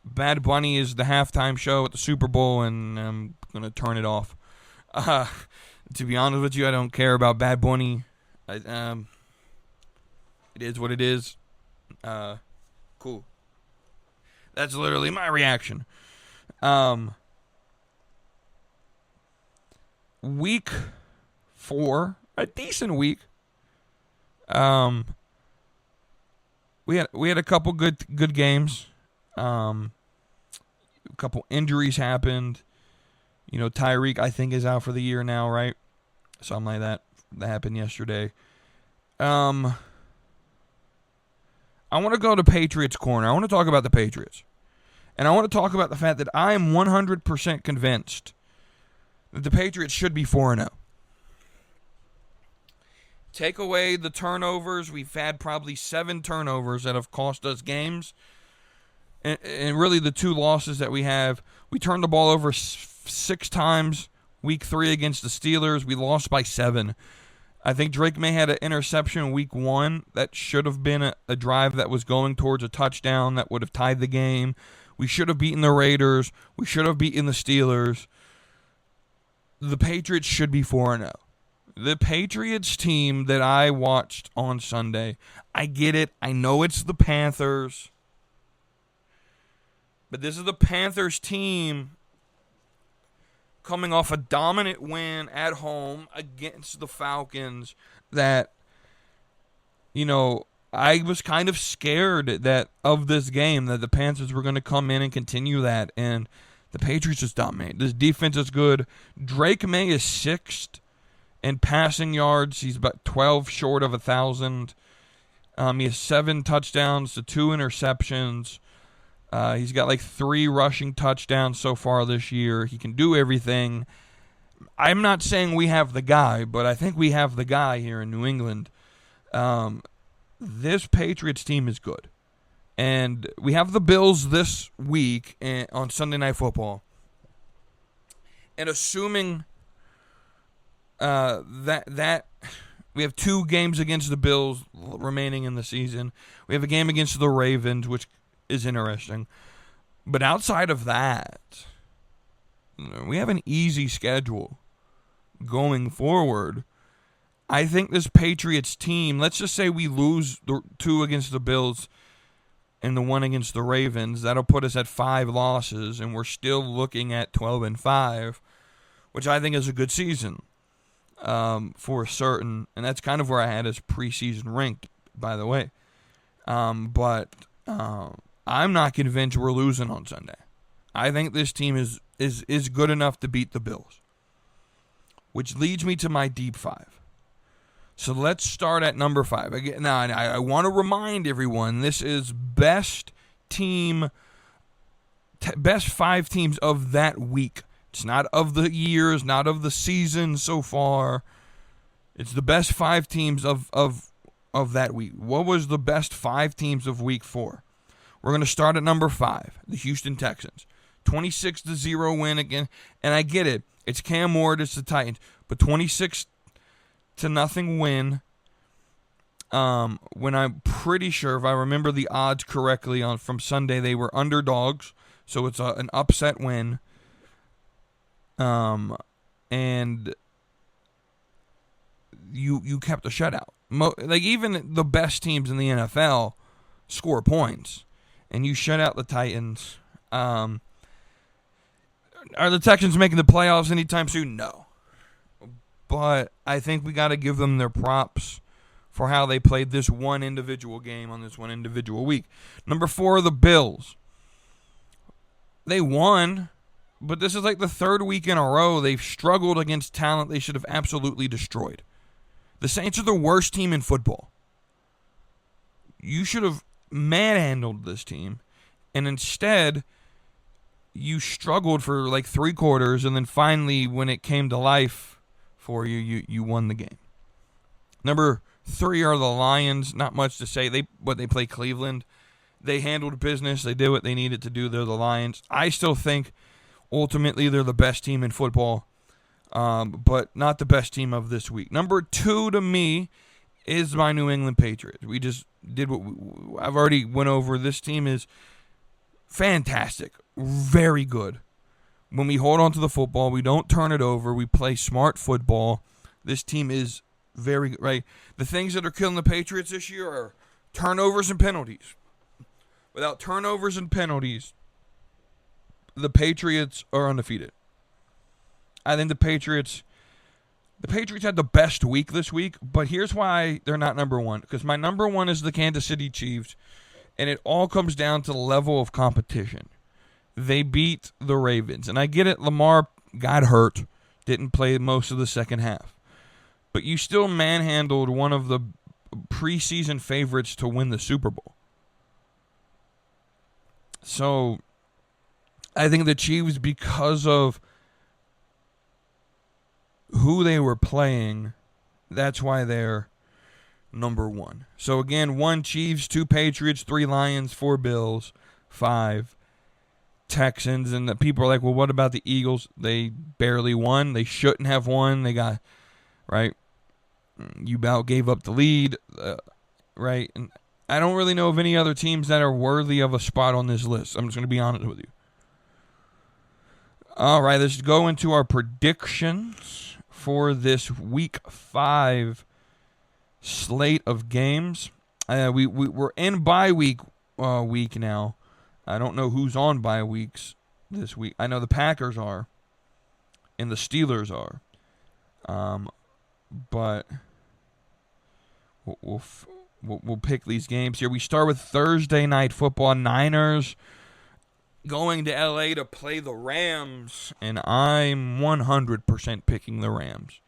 Bad Bunny is the halftime show at the Super Bowl, and I'm going to turn it off. To be honest with you, I don't care about Bad Bunny. It is what it is. Cool. That's literally my reaction. Week 4, a decent week. We had a couple good games. A couple injuries happened. You know, Tyreek, I think, is out for the year now, right? Something like that. That happened yesterday. I want to go to Patriots corner. I want to talk about the Patriots. And I want to talk about the fact that I am 100% convinced that the Patriots should be 4-0. Take away the turnovers. We've had probably 7 turnovers that have cost us games. And really the 2 losses that we have, we turned the ball over 6 times. Week 3 against the Steelers, we lost by 7. I think Drake May had an interception week 1 that should have been a drive that was going towards a touchdown that would have tied the game. We should have beaten the Raiders. We should have beaten the Steelers. The Patriots should be 4-0. The Patriots team that I watched on Sunday, I get it. I know it's the Panthers. But this is the Panthers team coming off a dominant win at home against the Falcons that, you know, I was kind of scared of this game, that the Panthers were going to come in and continue that, and the Patriots just dominate. This defense is good. Drake May is 6th in passing yards. He's about 12 short of 1,000. He has 7 touchdowns to 2 interceptions. He's got like 3 rushing touchdowns so far this year. He can do everything. I'm not saying we have the guy, but I think we have the guy here in New England. This Patriots team is good. And we have the Bills this week on Sunday Night Football. And assuming that we have 2 games against the Bills remaining in the season. We have a game against the Ravens, which is interesting. But outside of that, we have an easy schedule going forward. I think this Patriots team, let's just say we lose the 2 against the Bills and the 1 against the Ravens, that'll put us at 5 losses, and we're still looking at 12-5, which I think is a good season for certain. And that's kind of where I had us preseason ranked, by the way. But I'm not convinced we're losing on Sunday. I think this team is good enough to beat the Bills, which leads me to my deep 5. So let's start at number 5. Again, now, I want to remind everyone, this is best 5 teams of that week. It's not of the years, not of the season so far. It's the best 5 teams of that week. What was the best 5 teams of week 4? We're going to start at number 5, the Houston Texans. 26-0 win again. And I get it. It's Cam Ward, it's the Titans. But 26-0 win. When I'm pretty sure, if I remember the odds correctly from Sunday, they were underdogs. So it's an upset win. And you kept a shutout. Like even the best teams in the NFL score points, and you shut out the Titans. Are the Texans making the playoffs anytime soon? No. But I think we got to give them their props for how they played this one individual game on this one individual week. Number 4, the Bills. They won, but this is like the 3rd week in a row they've struggled against talent they should have absolutely destroyed. The Saints are the worst team in football. You should have manhandled this team, And instead, you struggled for like 3 quarters, and then finally, when it came to life for you, you won the game. Number 3 are the Lions. Not much to say. They play Cleveland. They handled business. They did what they needed to do. They're the Lions. I still think ultimately they're the best team in football, but not the best team of this week. Number 2 to me is my New England Patriots. We just did what I've already went over. This team is fantastic. Very good. When we hold on to the football, we don't turn it over. We play smart football. This team is very good, right? The things that are killing the Patriots this year are turnovers and penalties. Without turnovers and penalties, the Patriots are undefeated. I think the Patriots had the best week this week, but here's why they're not number 1. Because my number 1 is the Kansas City Chiefs, and it all comes down to the level of competition. They beat the Ravens. And I get it, Lamar got hurt, didn't play most of the second half. But you still manhandled one of the preseason favorites to win the Super Bowl. So I think the Chiefs, because of who they were playing, that's why they're number 1. So again, 1 Chiefs, 2 Patriots, 3 Lions, 4 Bills, 5 Texans. And the people are like, well, what about the Eagles? They barely won. They shouldn't have won. They got, right? You about gave up the lead, right? And I don't really know of any other teams that are worthy of a spot on this list. I'm just going to be honest with you. All right, let's go into our predictions for this Week 5 slate of games. We're in bye week now. I don't know who's on bye weeks this week. I know the Packers are, and the Steelers are. But we'll pick these games here. We start with Thursday Night Football. Niners going to LA to play the Rams, and I'm 100% picking the Rams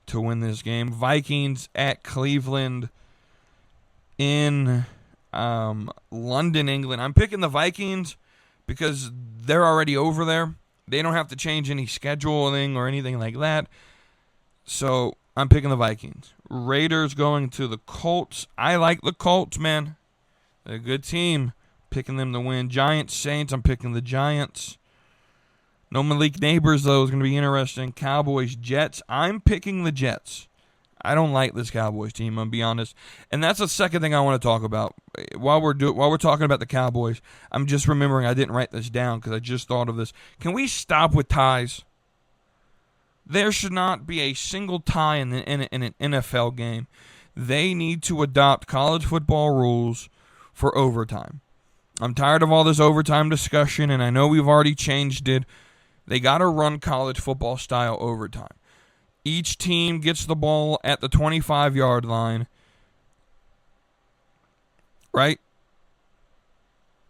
to win this game. Vikings at Cleveland in London, England. I'm picking the Vikings because they're already over there. They don't have to change any scheduling or anything like that. So I'm picking the Vikings. Raiders going to the Colts. I like the Colts, man. They're a good team. Picking them to win. Giants, Saints. I'm picking the Giants. No Malik Neighbors, though, is going to be interesting. Cowboys, Jets. I'm picking the Jets. I don't like this Cowboys team, I'm going to be honest. And that's the second thing I want to talk about. While we're talking about the Cowboys, I'm just remembering I didn't write this down because I just thought of this. Can we stop with ties? There should not be a single tie in an NFL game. They need to adopt college football rules for overtime. I'm tired of all this overtime discussion, and I know we've already changed it. They got to run college football style overtime. Each team gets the ball at the 25-yard line, right?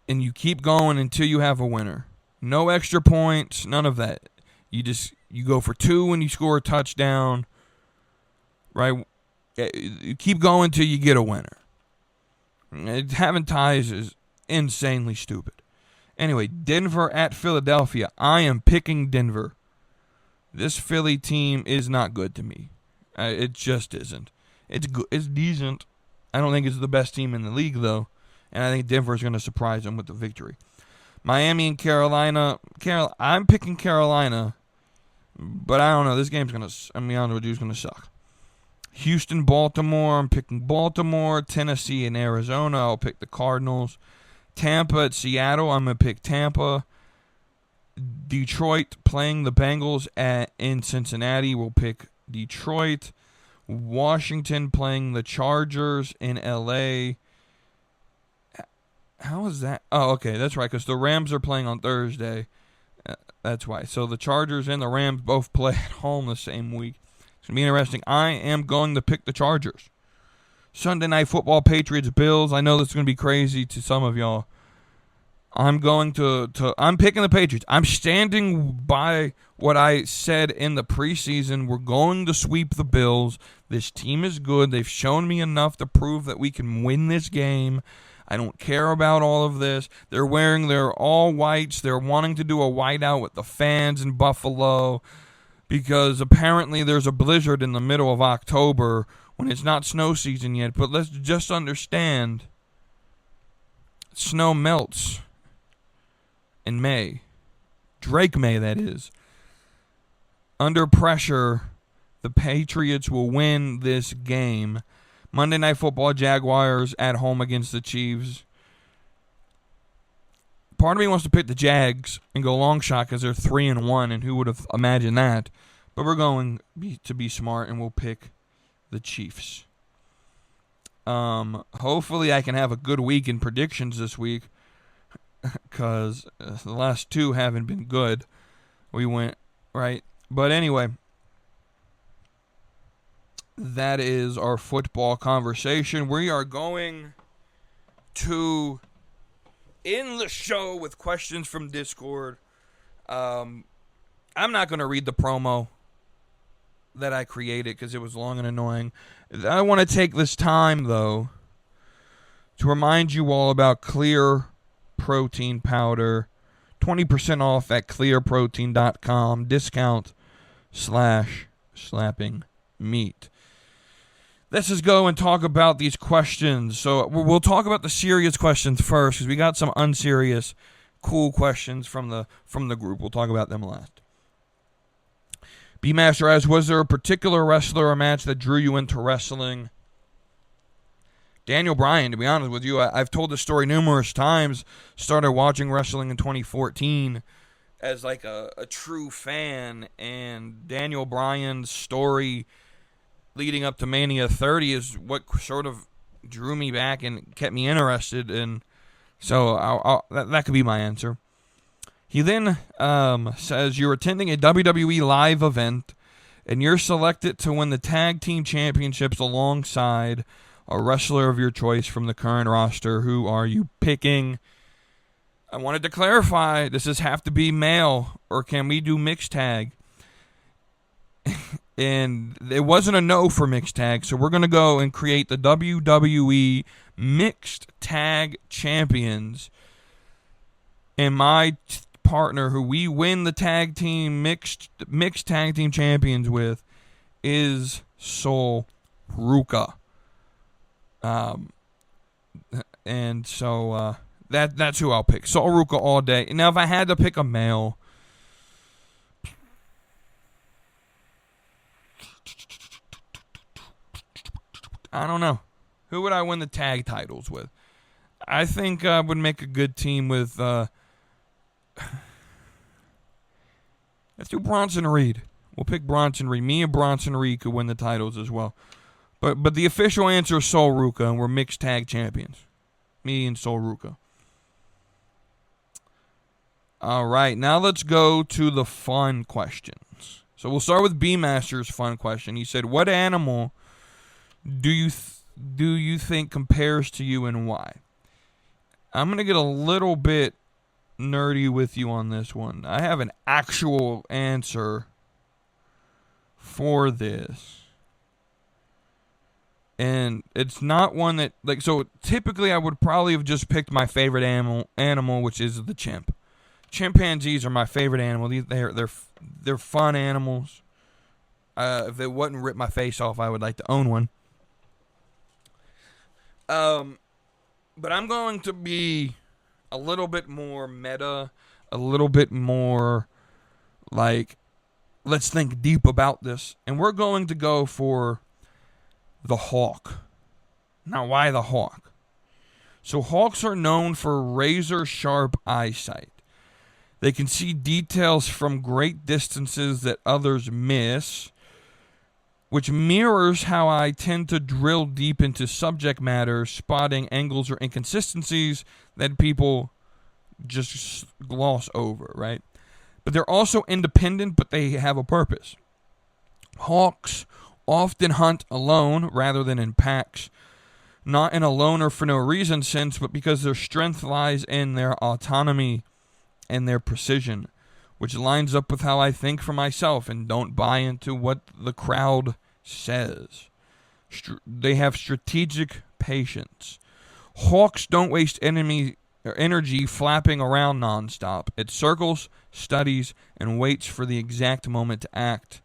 And you keep going until you have a winner. No extra points, none of that. You go for 2 and you score a touchdown, right? You keep going till you get a winner. Having ties is insanely stupid. Anyway, Denver at Philadelphia. I am picking Denver. This Philly team is not good to me. It just isn't. It's good. It's decent. I don't think it's the best team in the league, though. And I think Denver is going to surprise them with the victory. Miami and Carolina. I'm picking Carolina. But I don't know. This game's going to, I'm going to suck. Houston, Baltimore. I'm picking Baltimore. Tennessee and Arizona. I'll pick the Cardinals. Tampa at Seattle. I'm going to pick Tampa. Detroit playing the Bengals in Cincinnati. We'll pick Detroit. Washington playing the Chargers in L.A. How is that? Oh, okay. That's right, because the Rams are playing on Thursday. That's why. So the Chargers and the Rams both play at home the same week. It's going to be interesting. I am going to pick the Chargers. Sunday Night Football, Patriots, Bills. I know this is going to be crazy to some of y'all. I'm picking the Patriots. I'm standing by what I said in the preseason. We're going to sweep the Bills. This team is good. They've shown me enough to prove that we can win this game. I don't care about all of this. They're wearing their all whites. They're wanting to do a whiteout with the fans in Buffalo because apparently there's a blizzard in the middle of October when it's not snow season yet. But let's just understand, snow melts in May. Drake May, that is. Under pressure, the Patriots will win this game. Monday Night Football, Jaguars at home against the Chiefs. Part of me wants to pick the Jags and go long shot because they're 3-1, and who would have imagined that? But we're going to be smart, and we'll pick the Chiefs. Hopefully I can have a good week in predictions this week because the last two haven't been good. We went, right? But anyway, that is our football conversation. We are going to end the show with questions from Discord. I'm not going to read the promo that I created because it was long and annoying. I want to take this time, though, to remind you all about Clear Protein Powder. 20% off at clearprotein.com. Discount/slapping meat. Let's just go and talk about these questions. So we'll talk about the serious questions first because we got some unserious, cool questions from the group. We'll talk about them last. B-Master asks, was there a particular wrestler or match that drew you into wrestling? Daniel Bryan, to be honest with you, I've told this story numerous times. Started watching wrestling in 2014 as like a true fan, and Daniel Bryan's story leading up to Mania 30 is what sort of drew me back and kept me interested, and so that could be my answer. He then says, you're attending a WWE live event, and you're selected to win the tag team championships alongside a wrestler of your choice from the current roster. Who are you picking? I wanted to clarify, does this have to be male, or can we do mixed tag? And it wasn't a no for mixed tag, so we're going to go and create the WWE Mixed Tag Champions. And my partner, who we win the tag team mixed tag team champions with, is Sol Ruca. And so that's who I'll pick. Sol Ruca all day. Now, if I had to pick a male, I don't know. Who would I win the tag titles with? I think I would make a good team with... let's do Bronson Reed. We'll pick Bronson Reed. Me and Bronson Reed could win the titles as well. But the official answer is Sol Ruca, and we're mixed tag champions. Me and Sol Ruca. All right, now let's go to the fun questions. So we'll start with B-Master's fun question. He said, what animal do you think compares to you and why? I'm going to get a little bit nerdy with you on this one. I have an actual answer for this. And it's not one that, like, so typically I would probably have just picked my favorite animal, which is the chimp. Chimpanzees are my favorite animal. They're fun animals. If they wouldn't rip my face off, I would like to own one. But I'm going to be a little bit more meta, a little bit more like, let's think deep about this. And we're going to go for the hawk. Now, why the hawk? So hawks are known for razor-sharp eyesight. They can see details from great distances that others miss, which mirrors how I tend to drill deep into subject matter, spotting angles or inconsistencies that people just gloss over, right? But they're also independent, but they have a purpose. Hawks often hunt alone rather than in packs, not in a loner for no reason sense, but because their strength lies in their autonomy and their precision, which lines up with how I think for myself and don't buy into what the crowd says. They have strategic patience. Hawks don't waste energy flapping around nonstop. It circles, studies, and waits for the exact moment to act,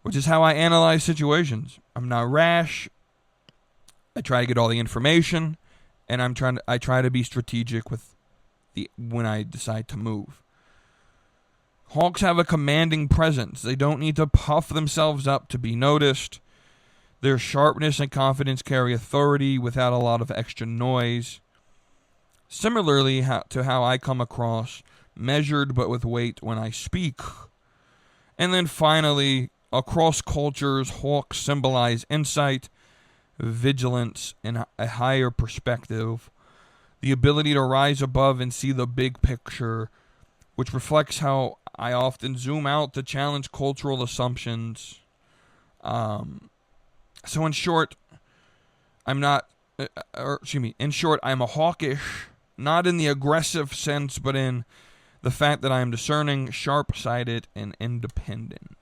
which is how I analyze situations. I'm not rash. I try to get all the information, and I try to be strategic with when I decide to move. Hawks have a commanding presence. They don't need to puff themselves up to be noticed. Their sharpness and confidence carry authority without a lot of extra noise. Similarly to how I come across, measured but with weight when I speak. And then finally, across cultures, hawks symbolize insight, vigilance, and a higher perspective. The ability to rise above and see the big picture, which reflects how I often zoom out to challenge cultural assumptions. So in short, I'm a hawkish, not in the aggressive sense, but in the fact that I am discerning, sharp-sighted, and independent.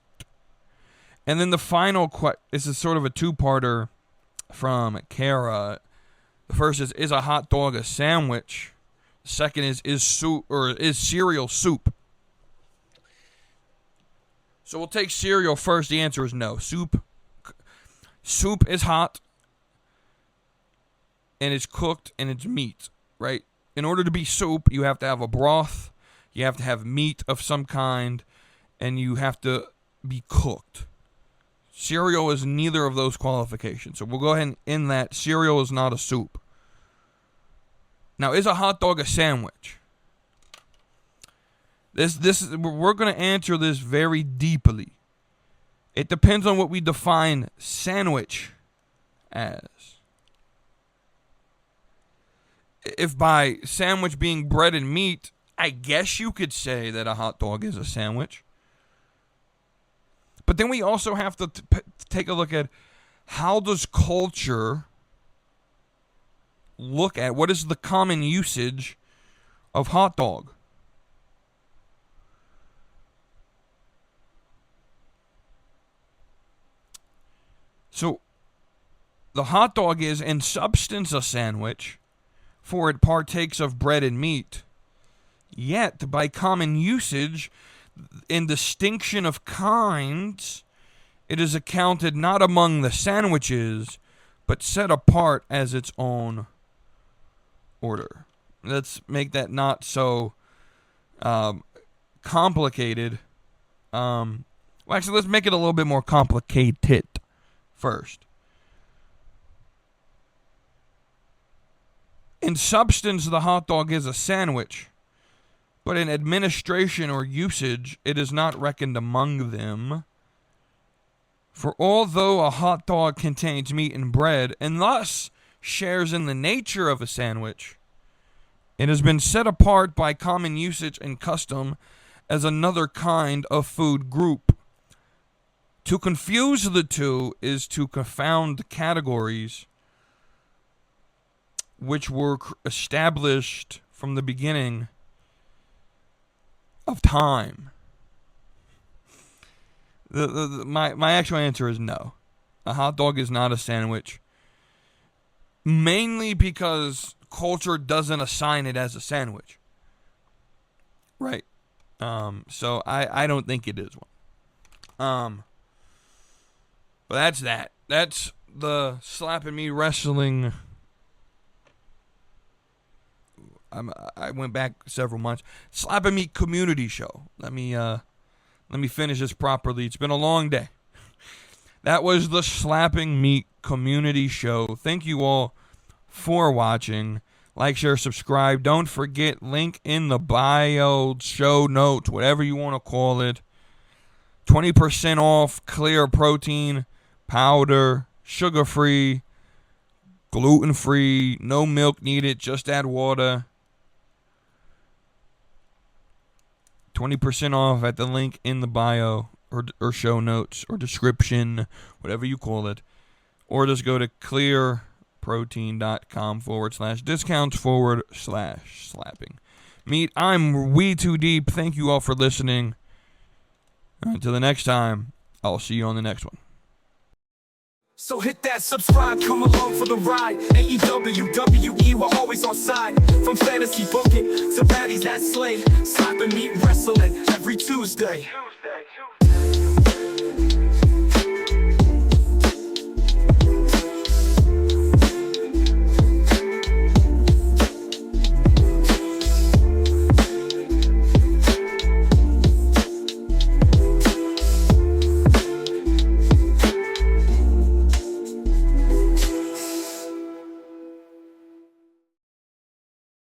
And then the final this is sort of a two-parter from Kara. The first is a hot dog a sandwich? The second is cereal soup? So we'll take cereal first. The answer is no. Soup is hot, and it's cooked, and it's meat, right? In order to be soup, you have to have a broth, you have to have meat of some kind, and you have to be cooked. Cereal is neither of those qualifications. So we'll go ahead and end that. Cereal is not a soup. Now, is a hot dog a sandwich? We're going to answer this very deeply. It depends on what we define sandwich as. If by sandwich being bread and meat, I guess you could say that a hot dog is a sandwich. But then we also have to take a look at how does culture look at what is the common usage of hot dog. So the hot dog is in substance a sandwich, for it partakes of bread and meat. Yet, by common usage, in distinction of kinds, it is accounted not among the sandwiches, but set apart as its own order. Let's make that not so complicated. Actually, let's make it a little bit more complicated first. In substance, the hot dog is a sandwich, but in administration or usage, it is not reckoned among them. For although a hot dog contains meat and bread, and thus shares in the nature of a sandwich, it has been set apart by common usage and custom as another kind of food group. To confuse the two is to confound the categories which were established from the beginning of time. My actual answer is no. A hot dog is not a sandwich. Mainly because culture doesn't assign it as a sandwich. Right. So I don't think it is one. But that's that. That's the Slapping Me Wrestling. I went back several months. Slapping Me community show. Let me finish this properly. It's been a long day. That was the Slapping Me community show. Thank you all for watching. Like, share, subscribe. Don't forget, link in the bio, show notes, whatever you want to call it. 20% off clear protein powder, sugar-free, gluten-free, no milk needed, just add water. 20% off at the link in the bio or show notes or description, whatever you call it. Or just go to clearprotein.com/discounts/slapping. Meet, I'm WETOODEEP. Thank you all for listening. Until the next time, I'll see you on the next one. So hit that subscribe, come along for the ride. AEW, WE, we're always on side. From fantasy booking to baddies that slay, slapping, meat, wrestling every Tuesday.